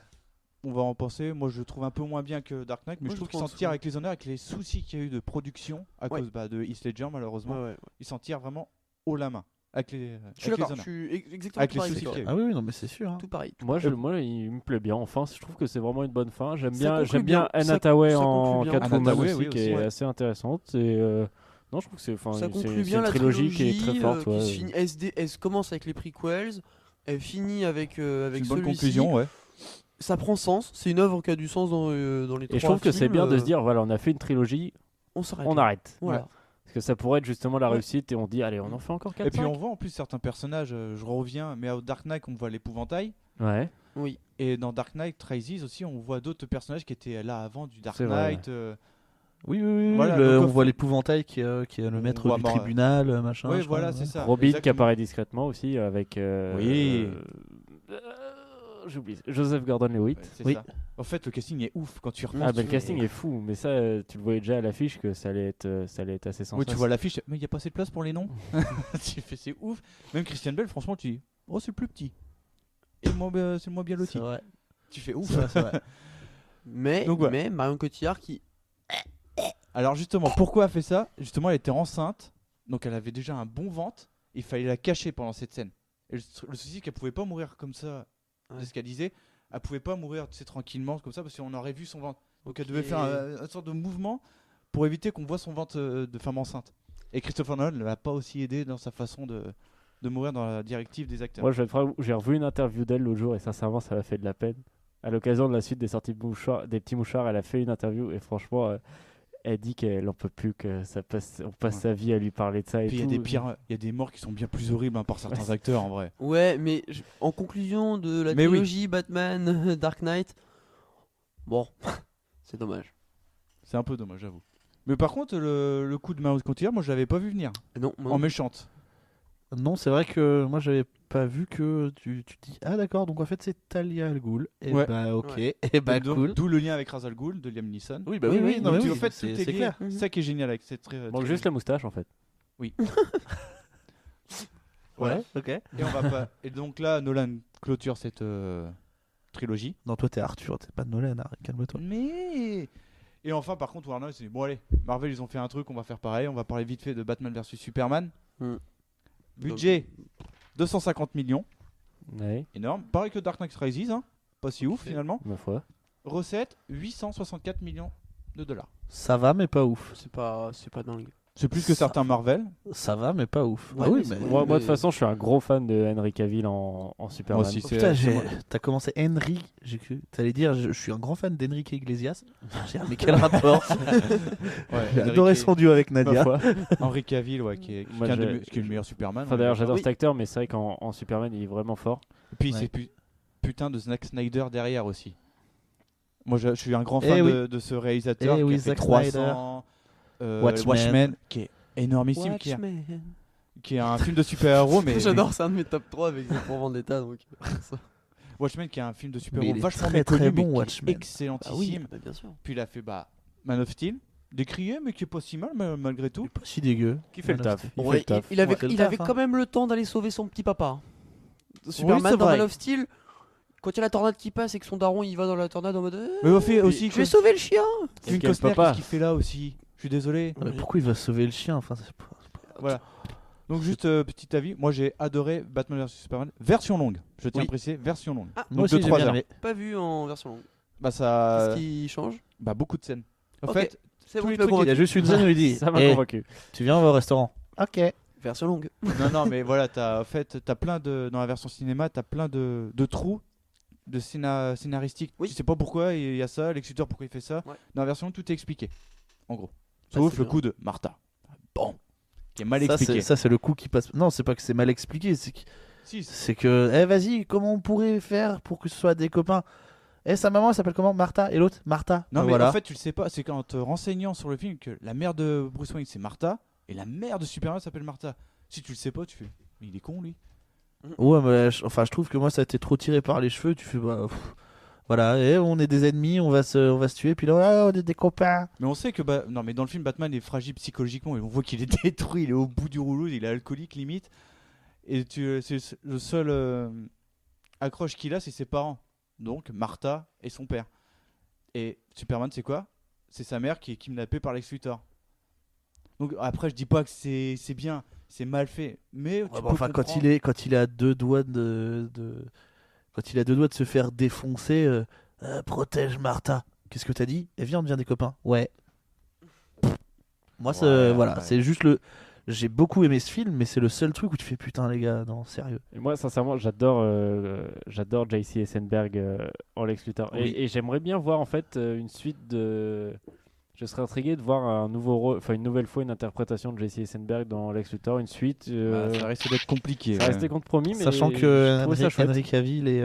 on va en penser. Moi, je trouve un peu moins bien que Dark Knight, mais Moi, je trouve je qu'il s'en trouve en tire dessous. avec les honneurs, avec les soucis qu'il y a eu de production à Ouais. cause de Heath Ledger, malheureusement. Ouais, ouais. Il s'en tire vraiment haut la main. Avec les, Je suis avec les d'accord. Je honneurs. suis exactement Avec les pareil soucis que toi. qu'il y a eu. Ah oui, oui, non, mais c'est sûr. hein. Tout pareil. Moi, il me plaît bien. Enfin, je trouve que c'est vraiment une bonne fin. J'aime Ça bien, conclut j'aime bien bien. Anne Ça- Hathaway ça en conclut bien. Catwoman Anne Hathaway, aussi, oui, qui aussi. est Ouais. assez intéressante. Et non, je trouve que c'est, enfin, Ça c'est conclut bien une la trilogie qui est très forte. qui ouais. se finit- elle commence avec les prequels, elle finit avec C'est avec une bonne celui-ci. conclusion, ouais. ça prend sens. C'est une œuvre qui a du sens dans les trois films. Et je trouve que c'est bien de se dire, voilà, on a fait une trilogie, on arrête. Voilà. Ouais. Parce que ça pourrait être justement la Ouais. réussite et on dit, allez, on en fait encore 4. Et puis on voit en plus certains personnages, je reviens, mais au Dark Knight on voit l'épouvantail. Ouais. Oui. Et dans Dark Knight Rises aussi on voit d'autres personnages qui étaient là avant du Dark C'est vrai. Knight. Oui, Voilà, on donc, voit l'épouvantail qui est le maître voit du mort- tribunal, machin. Oui, je crois, voilà, ouais. c'est ça. Robin qui Exactement. apparaît discrètement aussi avec. Oui. J'oublie. Joseph Gordon-Levitt. Ouais, c'est Oui. ça. En fait, le casting est ouf quand tu repenses. Ah, mais le casting est fou. Mais ça, tu le voyais déjà à l'affiche que ça allait être assez sensationnel. Oui, tu vois l'affiche, mais il n'y a pas assez de place pour les noms. Tu fais, c'est ouf. Même Christian Bale, franchement, tu dis, oh, c'est le plus petit. Et moi, c'est le moins bien loti. C'est vrai. Tu fais ouf. C'est vrai. Mais, Donc, voilà. mais Marion Cotillard qui. Alors, justement, pourquoi elle a fait ça? Justement, elle était enceinte, donc elle avait déjà un bon ventre. Il fallait la cacher pendant cette scène. Et le souci, c'est qu'elle pouvait pas mourir comme ça, de ce qu'elle disait. Elle pouvait pas mourir, tu sais, tranquillement, comme ça, parce qu'on aurait vu son ventre. Donc, elle devait faire une sorte de mouvement pour éviter qu'on voit son ventre de femme enceinte. Et Christopher Nolan ne l'a pas aussi aidé dans sa façon de mourir dans la directive des acteurs. Moi, j'ai revu une interview d'elle l'autre jour et sincèrement, ça m'a fait de la peine. À l'occasion de la suite des sorties de mouchoirs, des petits mouchoirs, elle a fait une interview et franchement, elle dit qu'elle en peut plus, que on passe sa vie à lui parler de ça. Et Puis il y a tout. des pires, il y a des morts qui sont bien plus horribles par certains acteurs en vrai. Ouais, mais en conclusion de la Mais oui. trilogie Batman Dark Knight, bon, c'est dommage. C'est un peu dommage, j'avoue. Mais par contre, le coup de Marion Cotillard, moi je l'avais pas vu venir. Non, en méchante. Non, c'est vrai que moi j'avais pas vu que tu dis ah d'accord, donc en fait c'est Talia Al Ghul. Et Ouais. bah ok, Ouais. et bah Donc, cool. D'où le lien avec Ra's al Ghul de Liam Neeson. Oui, bah oui, non, Donc, mais oui, en fait, c'est tout est lié. clair. C'est ça qui est génial avec cette très. Bon, juste la moustache en fait. Oui. Ouais, ok. Et on va pas. Et donc là, Nolan clôture cette trilogie. Non, toi t'es Arthur, t'es pas Nolan, arrête, calme-toi. Mais. Et enfin, par contre, Warner s'est dit bon allez, Marvel ils ont fait un truc, on va faire pareil, on va parler vite fait de Batman vs Superman. Budget 250 millions. Ouais. Énorme. Pareil que Dark Knight Rises, hein. Pas si ouf finalement. Ma foi. Recette 864 millions de dollars. Ça va, mais pas ouf. C'est pas dingue. C'est plus que certains Marvel. Ça va, mais pas ouf. Ouais, Ah oui, mais mais. Moi, de toute façon, je suis un gros fan de Henry Cavill en Superman. Moi aussi, Oh, c'est. putain, c'est moi. t'as commencé Henry, j'ai cru. T'allais dire, je suis un grand fan d'Enrique Iglesias. J'ai dit, mais quel rapport? Ouais, J'ai adoré son duo avec Nadia. Ma foi. Henry Cavill, ouais, qui est Moi, qui est le meilleur Superman. Enfin, d'ailleurs, j'adore Oui. cet acteur, mais c'est vrai qu'en Superman, il est vraiment fort. Et puis Ouais. c'est putain de Zack Snyder derrière aussi. Moi, je suis un grand fan oui. de ce réalisateur Eh qui oui, a fait Zack 300, Watchmen. qui est énormissime, Watchmen. qui est un film de super-héros, mais J'adore, c'est un de mes top 3 avec pour Vendetta donc. Watchmen qui est un film de Mais super-héros il est vachement très, méconnu, très mais bon, qui est Watchmen. excellentissime. Bah, bien sûr. Puis il a fait Man of Steel, décrié mais qui est pas si mal malgré tout. Pas si dégueu. Qui fait le taf. Il fait Ouais, le taf. il avait, Ouais, il le avait taf, quand hein. même le temps d'aller sauver son petit papa. Superman c'est dans vrai. Man of Steel, quand il y a la tornade qui passe et que son daron il va dans la tornade en mode Mais on fait aussi je vais sauver le chien. Kevin quel Costner, papa qu'est-ce qu'il fait là aussi? Je suis désolé. Mais pourquoi il va sauver le chien? Enfin, c'est pas... Voilà. Donc juste petit avis, moi j'ai adoré Batman vs Superman version longue. Je tiens à préciser version longue. Ah, Donc moi aussi, de j'ai 3 bien heures. aimé. Pas vu en version longue. Bah ça Qu'est-ce qui change? bah beaucoup de scènes. En Ok. fait, C'est tous bon, les tu m'as Il trucs, y a convaincu. juste une scène où il dit Ça m'a Eh, convaincu. tu viens, on va au restaurant. Ok. Version longue. non mais voilà, t'as plein de dans la version cinéma, t'as plein de trous de scénaristiques. Oui. Tu sais pas pourquoi il y a ça, l'exécuteur pourquoi il fait ça. Ouais. Dans la version tout est expliqué. En gros. Ça, Sauf c'est le bien. coup de Martha. Bon. Qui est mal Ça, expliqué. c'est le coup qui passe. Non, c'est pas que c'est mal expliqué. Si, C'est que, vas-y, comment on pourrait faire pour que ce soit des copains? Sa maman, elle s'appelle comment? Martha. Et l'autre? Martha. Non mais Voilà. en fait tu le sais pas, c'est qu'en te renseignant sur le film que la mère de Bruce Wayne c'est Martha et la mère de Superman s'appelle Martha. Si tu le sais pas, tu fais mais il est con lui. Ouais, mais je trouve que moi, ça a été trop tiré par les cheveux. Tu fais, bah, voilà, on est des ennemis, on va se tuer. Puis là, voilà, on est des copains. Mais on sait que non mais dans le film Batman est fragile psychologiquement et on voit qu'il est détruit, il est au bout du rouleau, il est alcoolique limite. Et c'est le seul accroche qu'il a c'est ses parents. Donc Martha et son père. Et Superman c'est quoi? C'est sa mère qui est kidnappée par Lex Luthor. Donc après je dis pas que c'est bien, c'est mal fait, mais tu peux Enfin, quand comprendre. il est à deux doigts quand il a deux doigts de se faire défoncer, protège Martha. Qu'est-ce que t'as dit? Eh viens, on devient des copains. Ouais. Moi, Ouais, voilà, ouais. c'est juste j'ai beaucoup aimé ce film, mais c'est le seul truc où tu fais putain les gars, non sérieux. Et moi, sincèrement, j'adore J.C. Eisenberg en Lex Luthor. Oui. Et j'aimerais bien voir en fait une suite de. Je serais intrigué de voir un nouveau rôle, enfin une nouvelle fois une interprétation de J.C. Eisenberg dans Lex Luthor, une suite. Ça risque d'être compliqué. Ça restait compromis, mais sachant que ça chouette. Henry Cavill et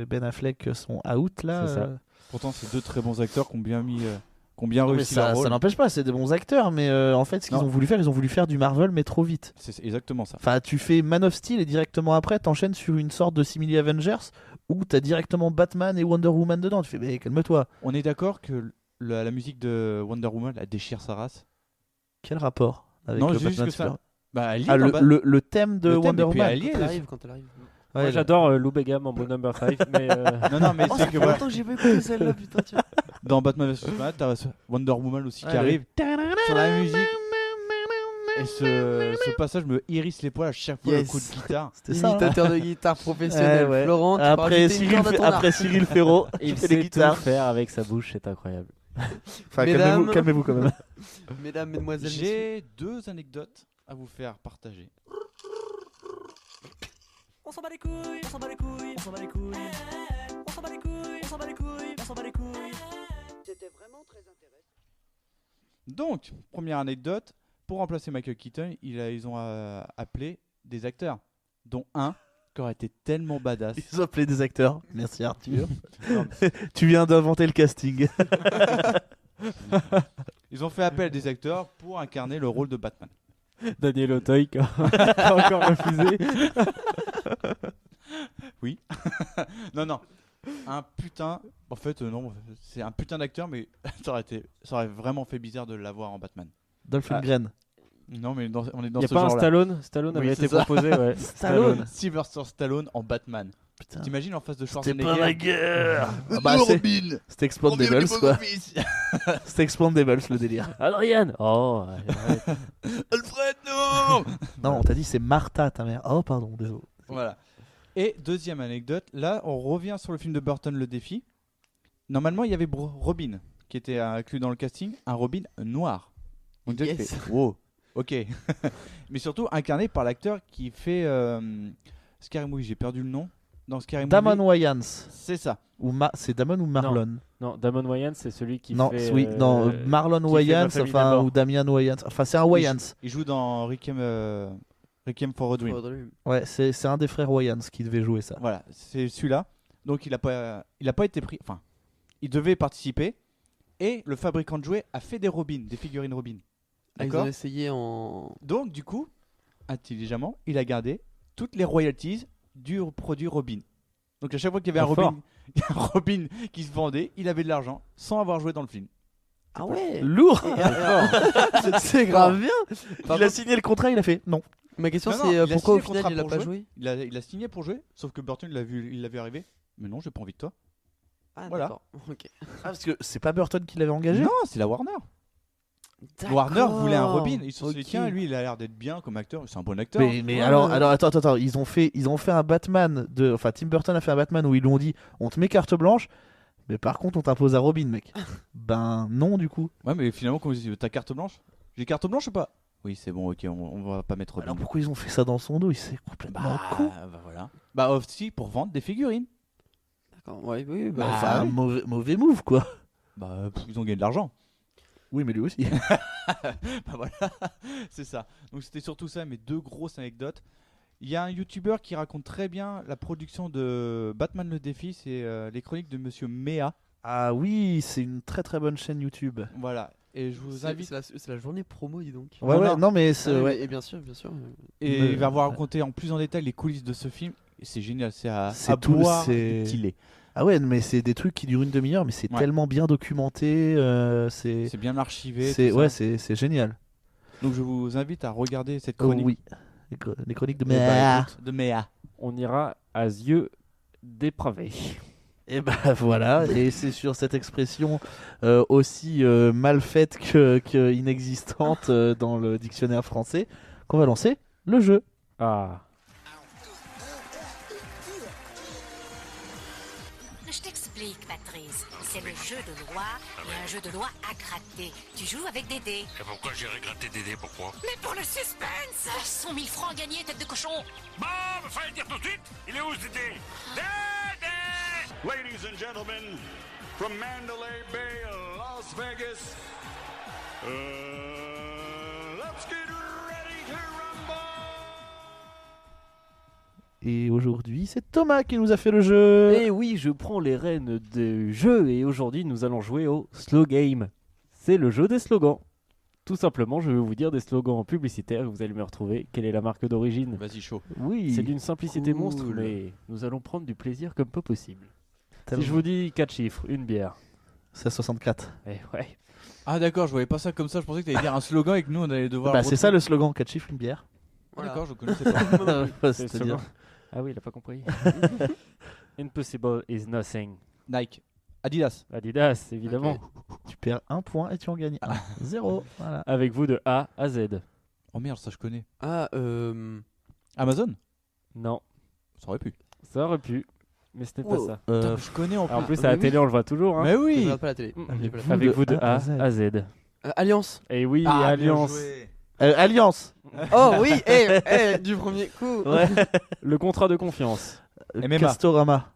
Ben Affleck sont out là. C'est ça. Pourtant, c'est deux très bons acteurs qui ont bien mis, qui ont bien Non, mais réussi leur ça rôle. n'empêche pas, c'est des bons acteurs, mais en fait, ce qu'ils Non. ont voulu faire, ils ont voulu faire du Marvel, mais trop vite. C'est exactement ça. Enfin, tu fais Man of Steel et directement après, t'enchaînes sur une sorte de simili Avengers où t'as directement Batman et Wonder Woman dedans. Tu fais, mais calme-toi. On est d'accord que la musique de Wonder Woman la déchire sa race. Quel rapport avec Non, le juste Batman que ça. Super- Bah, elle y est Ah, dans le thème de Le thème, Wonder et puis Woman. elle y est, Quand elle le- arrive, quand elle arrive. Ouais, Moi, j'adore Lou Begum en Blue Number 5, mais Non, mais Oh, c'est ça que fait voilà. longtemps que j'ai pas écouté celle-là, putain, tiens. Dans Batman vs Superman, t'as Wonder Woman aussi qui Ouais, arrive sur la musique. Et ce passage me hérisse les poils à chaque fois le Yes. coup de guitare. C'était ça. hein. Imitateur de guitare professionnel. Ouais. Florent, tu peux Après rajouter une corde à ton arc. Cyril Ferraud, il qui fait les sait tout guitares. faire avec sa bouche, c'est incroyable. Enfin, Mesdames- calmez-vous quand même. Mesdames, mesdemoiselles, messieurs. J'ai deux anecdotes à vous faire partager. On s'en bat les couilles, on s'en bat les couilles, on s'en bat les couilles. On s'en bat les couilles, on s'en bat les couilles, on s'en bat les couilles. C'était vraiment très intéressant. Donc, première anecdote, pour remplacer Michael Keaton, ils ont appelé des acteurs, dont un qui aurait été tellement badass. Ils ont appelé des acteurs. Merci Arthur. Non, Tu viens d'inventer le casting. Ils ont fait appel à des acteurs pour incarner le rôle de Batman. Daniel Auteuil qui a encore refusé. Oui. Non. Un putain. En fait, non, c'est un putain d'acteur, mais ça aurait vraiment fait bizarre de l'avoir en Batman. Dolph Ah. Lundgren. Non, mais on est dans Il n'y a ce pas un genre-là. Stallone. Stallone Oui, avait c'est été ça. proposé, ouais. Stallone. Sylvester Stallone en Batman. Putain. T'imagines en face de C'était Schwarzenegger. pas la guerre. Ah bah, c'est- Robin. C'était Expandables quoi. C'était Expandables le délire. Adrian. Oh. Alfred, non. Non, on t'a dit c'est Martha ta mère. Oh pardon, désolé. Voilà. Et deuxième anecdote, là on revient sur le film de Burton, Le Défi. Normalement il y avait Robin qui était inclus dans le casting, un Robin noir. Donc déjà, tu Yes. fais, wow, ok. Mais surtout incarné par l'acteur qui fait Scary Movie, j'ai perdu le nom. Dans Scary Movie. Damon Wayans. C'est ça. Ou c'est Damon ou Marlon? Non, Damon Wayans, c'est celui qui Non, fait. oui, non, Marlon qui fait Wayans, Ma famille enfin d'abord. ou Damian Wayans. Enfin, c'est un Wayans. Il joue dans Requiem for a Dream. Ouais, c'est un des frères Wayans qui devait jouer ça. Voilà, c'est celui-là. Donc il a pas été pris. Enfin, il devait participer. Et le fabricant de jouets a fait des Robins, des figurines Robin. Ah, ils D'accord. ont essayé en. Donc du coup, intelligemment, il a gardé toutes les royalties du produit Robin. Donc à chaque fois qu'il y avait un Ah, Robin qui se vendait, il avait de l'argent sans avoir joué dans le film. Ah ouais. Lourd. C'est grave bien. Il a signé le contrat, il a fait non. Ma question Non, c'est il a pourquoi au signé le final il a contrat pas pour joué. Il a signé pour jouer, sauf que Burton il l'avait arrivé. Mais non, j'ai pas envie de toi. Ah Voilà. d'accord. Ok. Ah, parce que c'est pas Burton qui l'avait engagé. Non, c'est la Warner. Warner voulait un Robin. Ils se sont dit tiens, lui il a l'air d'être bien comme acteur, c'est un bon acteur. Mais alors attends, ils ont fait un Batman enfin Tim Burton a fait un Batman où ils lui ont dit on te met carte blanche, mais par contre on t'impose à Robin mec. Ben non du coup. Ouais, mais finalement comme ils disent t'as carte blanche? J'ai carte blanche ou pas? Oui, c'est bon, ok, on va pas mettre Robin. Alors pourquoi ils ont fait ça dans son dos? C'est complètement con. Bah voilà. Bah aussi pour vendre des figurines. D'accord. Ouais, oui. Bah, enfin, mauvais move quoi. Bah ils ont gagné de l'argent. Oui, mais lui aussi. Bah voilà, c'est ça. Donc c'était surtout ça, mes deux grosses anecdotes. Il y a un youtubeur qui raconte très bien la production de Batman le Défi, c'est les chroniques de Monsieur Mea. Ah oui, c'est une très très bonne chaîne YouTube. Voilà, et je vous invite. C'est la journée promo, dis donc. Ouais, non mais c'est Ah, ouais. et bien sûr, bien sûr. Et Mais- il va vous raconter en plus en détail les coulisses de ce film. Et c'est génial, c'est à tout, boire c'est- et filer. Ah ouais, mais c'est des trucs qui durent une demi-heure, mais c'est Ouais. tellement bien documenté. C'est C'est bien archivé. c'est tout ouais, ça. c'est génial. Donc je vous invite à regarder cette Oh chronique. oui, les chroniques de Eh bah, Mea. écoute, de Mea. On ira à yeux dépravés. Et bah voilà, et c'est sur cette expression aussi mal faite que inexistante dans le dictionnaire français qu'on va lancer le jeu. Ah. Je t'explique. t'explique, Patrice. C'est le jeu de loi et un jeu de loi à gratter. Tu joues avec des dés. Et pourquoi j'irai gratter des dés, pourquoi? Mais pour le suspense 100 000 francs gagnés, tête de cochon. Bon, fallait le dire tout de suite. Il est où ce dé? Dédé! Ladies and gentlemen, from Mandalay Bay, Las Vegas, let's get ready to rumble! Et aujourd'hui, c'est Thomas qui nous a fait le jeu. Et oui, je prends les rênes du jeu et aujourd'hui nous allons jouer au Slow Game. C'est le jeu des slogans. Tout simplement, je vais vous dire des slogans publicitaires et vous allez me retrouver. Quelle est la marque d'origine? Vas-y, chaud. Oui. C'est d'une simplicité Cool. monstre, mais nous allons prendre du plaisir comme pas possible. Tellement. Si je vous dis 4 chiffres, une bière. C'est 64. Eh ouais. Ah d'accord, je voyais pas ça comme ça, je pensais que t'allais dire un slogan et que nous on allait devoir... Bah, c'est ça le slogan, 4 chiffres, une bière. Ah, d'accord, je connaissais pas. Ouais, C'est le c'est-à-dire. slogan. Ah oui, il a pas compris. Impossible is nothing. Nike. Adidas. Adidas, évidemment. Tu perds 1 point et tu en gagnes 1. 0. Voilà. Avec vous de A à Z. Oh merde, ça je connais. Ah, Amazon? Non. Ça aurait pu. Ça aurait pu, mais ce n'est pas ça. Putain, je connais en plus. En plus, mais à la oui. télé, on le voit toujours. Hein. Mais je oui. regarde pas la télé. J'ai pas la télé. Avec vous de A A à Z. à Z. Alliance. Et oui, Ah, bien Alliance. joué. Alliance. Oh oui, du premier coup. Ouais. Le contrat de confiance. MMA. Castorama.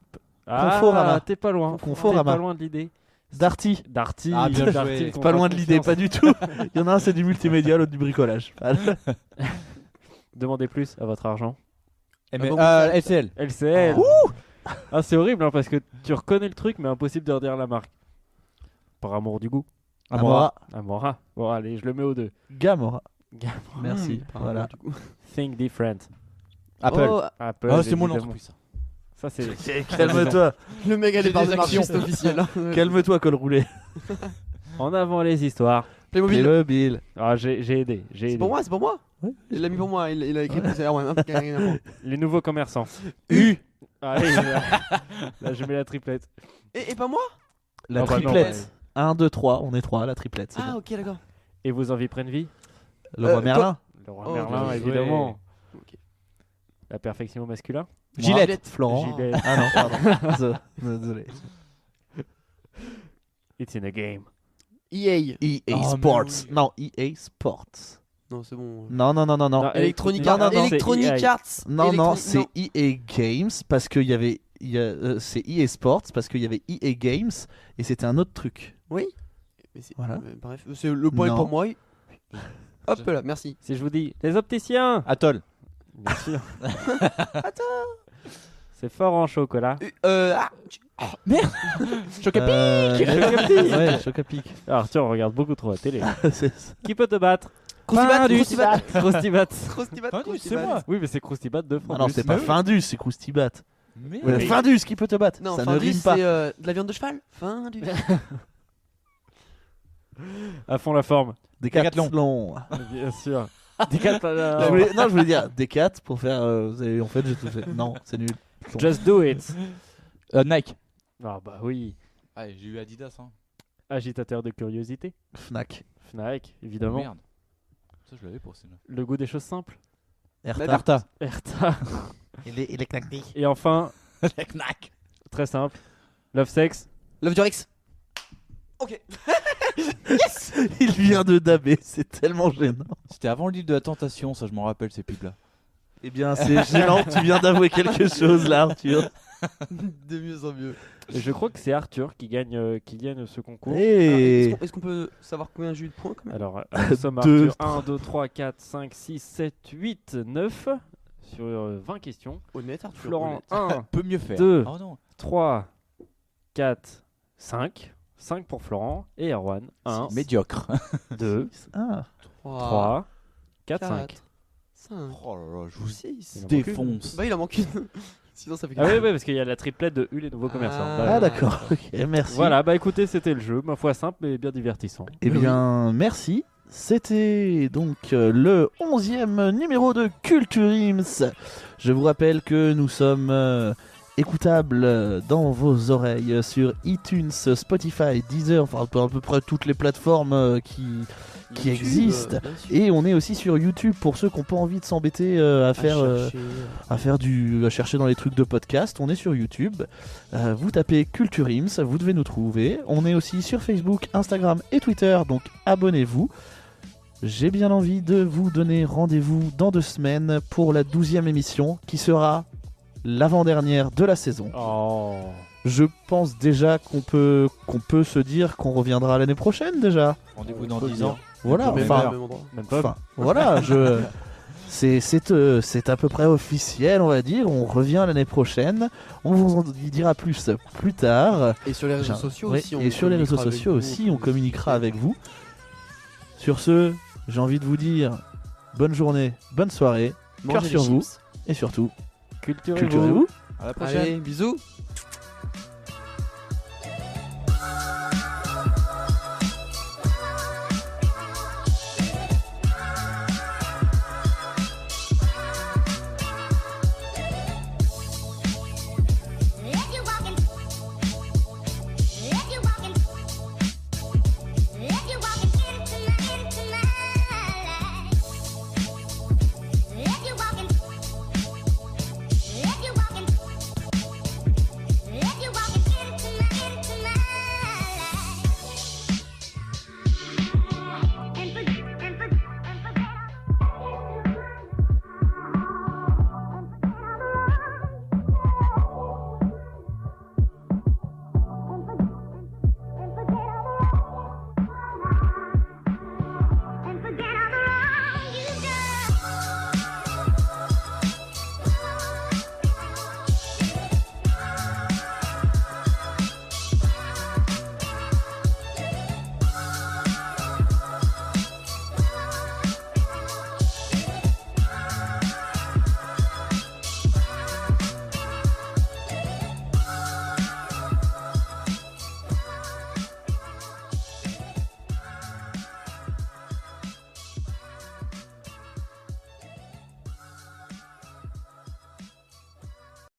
Ah, Conforama. t'es pas loin. Conforama. T'es pas loin de l'idée. Darty. Darty. Ah, bien Darty, joué. le C'est pas contrat loin de l'idée, confiance. pas du tout. Il y en a un, c'est du multimédia, l'autre du bricolage. Demandez plus à votre argent. LCL. LCL. Ah, c'est horrible hein, parce que tu reconnais le truc, mais impossible de redire la marque. Par amour du goût. Amora. Amora. Bon, allez, je le mets aux deux. Gamora. Gamora. Merci. Voilà. Think different. Apple. Oh, Apple. Ah, c'est mon évidemment. entreprise ça. Ça, c'est. Calme-toi. le méga départ de des marche actions. officiel. Hein. Calme-toi, col roulé. En avant les histoires. Playmobil. Playmobil. Ah, j'ai aidé. J'ai C'est aidé. pour moi, c'est pour moi. Ouais. Il l'a mis pour moi, il a écrit pour ça. Ouais, Les nouveaux commerçants. U. Allez, là, je mets la triplette. Et pas moi? La Ah bah non, triplette. 1, 2, 3. On est 3, la triplette. c'est Ah bon. ok, d'accord. Et vos envies prennent vie? Le roi Merlin. Le roi Oh, Merlin, bien joué. évidemment. Ok. La perfection au masculin? Gillette. Florent. Gillette. Ah non, pardon. Désolé. It's in a game. EA. EA Oh, Sports. mais oui. Non, EA Sports. Non, c'est bon. Non, non, non, non, non. Non, Electronic Non, non, non, Electronic c'est EA. Arts. Non, non, Electronic- c'est EA Games parce qu'il y avait. C'est EA Sports parce qu'il y avait EA Games et c'était un autre truc. Oui. Mais c'est- Voilà. Bref, c'est le point est Non. pour moi. Hop là, merci. Si je vous dis, les opticiens! Atoll. Bien sûr. C'est fort en chocolat. Chocapic. Ouais, Chocapic. Arthur, on regarde beaucoup trop la télé. C'est- Qui peut te battre? Croustibat, Findus. Croustibat. Croustibat. Croustibat, Findus, Croustibat. c'est moi. Oui, mais c'est Croustibat de Ah Findus. non, c'est pas Findus, c'est Croustibat. Mais Ouais, Findus, qui peut te battre? Non, Ça ne Findus, rime pas. c'est de la viande de cheval. Findus. À fond la forme. Décathlon. Bien sûr. Décathlon. Je voulais dire Décat pour faire. En fait, j'ai tout fait. Non, c'est nul. Just do it. Nike. Ah bah oui. Ah, j'ai eu Adidas. Hein. Agitateur de curiosité. Fnac. Fnac, Oh, évidemment. merde. Ça, je l'avais pour celle-là. Le goût des choses simples. Erta. Erta. Il est knacké. Et enfin, La knack. très simple. Love Sex. Love Durex. Ok. Il vient de daber, c'est tellement gênant. C'était avant le livre de la tentation, ça je m'en rappelle ces pubs là. Eh bien, c'est gênant, tu viens d'avouer quelque chose là, Arthur. De mieux en mieux. Et je crois que c'est Arthur qui gagne ce concours. Et Est-ce qu'on peut savoir combien j'ai eu de points quand même? Alors, nous sommes à Deux. Arthur 1, 2, 3, 4, 5, 6, 7, 8, 9 sur 20 questions. Honnête, Arthur. Florent, honnête. 1, Peut mieux faire. 2, Oh non. 3, 4, 5. 5 pour Florent et Erwan. 1, Médiocre. 2, ah, 3, 4, 5. 5. Oh là là, je vous 6. défonce. Bah, il en manque une. Sinon, ça fait Ah oui, oui, parce qu'il y a la triplette de U, les nouveaux commerçants. ah d'accord, ok, merci. Voilà, bah écoutez, c'était le jeu, ma foi simple mais bien divertissant. Eh bien, merci. C'était donc le 11e numéro de Culture Ims. Je vous rappelle que nous sommes écoutables dans vos oreilles sur iTunes, Spotify, Deezer, enfin à peu près toutes les plateformes qui YouTube, existe. bien sûr. Et on est aussi sur YouTube pour ceux qui n'ont pas envie de s'embêter à chercher dans les trucs de podcast. On est sur YouTube. Vous tapez Culture Ims, vous devez nous trouver. On est aussi sur Facebook, Instagram et Twitter, donc abonnez-vous. J'ai bien envie de vous donner rendez-vous dans 2 semaines pour la 12e émission qui sera l'avant-dernière de la saison. Oh. Je pense déjà qu'on peut se dire qu'on reviendra l'année prochaine déjà. Rendez-vous dans 10 ans. Voilà, Même enfin, heure, même pas. voilà, c'est à peu près officiel, on va dire. On revient l'année prochaine. On vous en dira plus tard. Et sur les réseaux sociaux Oui, aussi. et sur les réseaux communiquera sociaux avec vous. aussi, on communiquera avec vous. Sur ce, j'ai envie de vous dire bonne journée, bonne soirée, Mangez cœur sur des vous chips. et surtout Culturez-vous. culturez-vous. À la prochaine. Allez, bisous.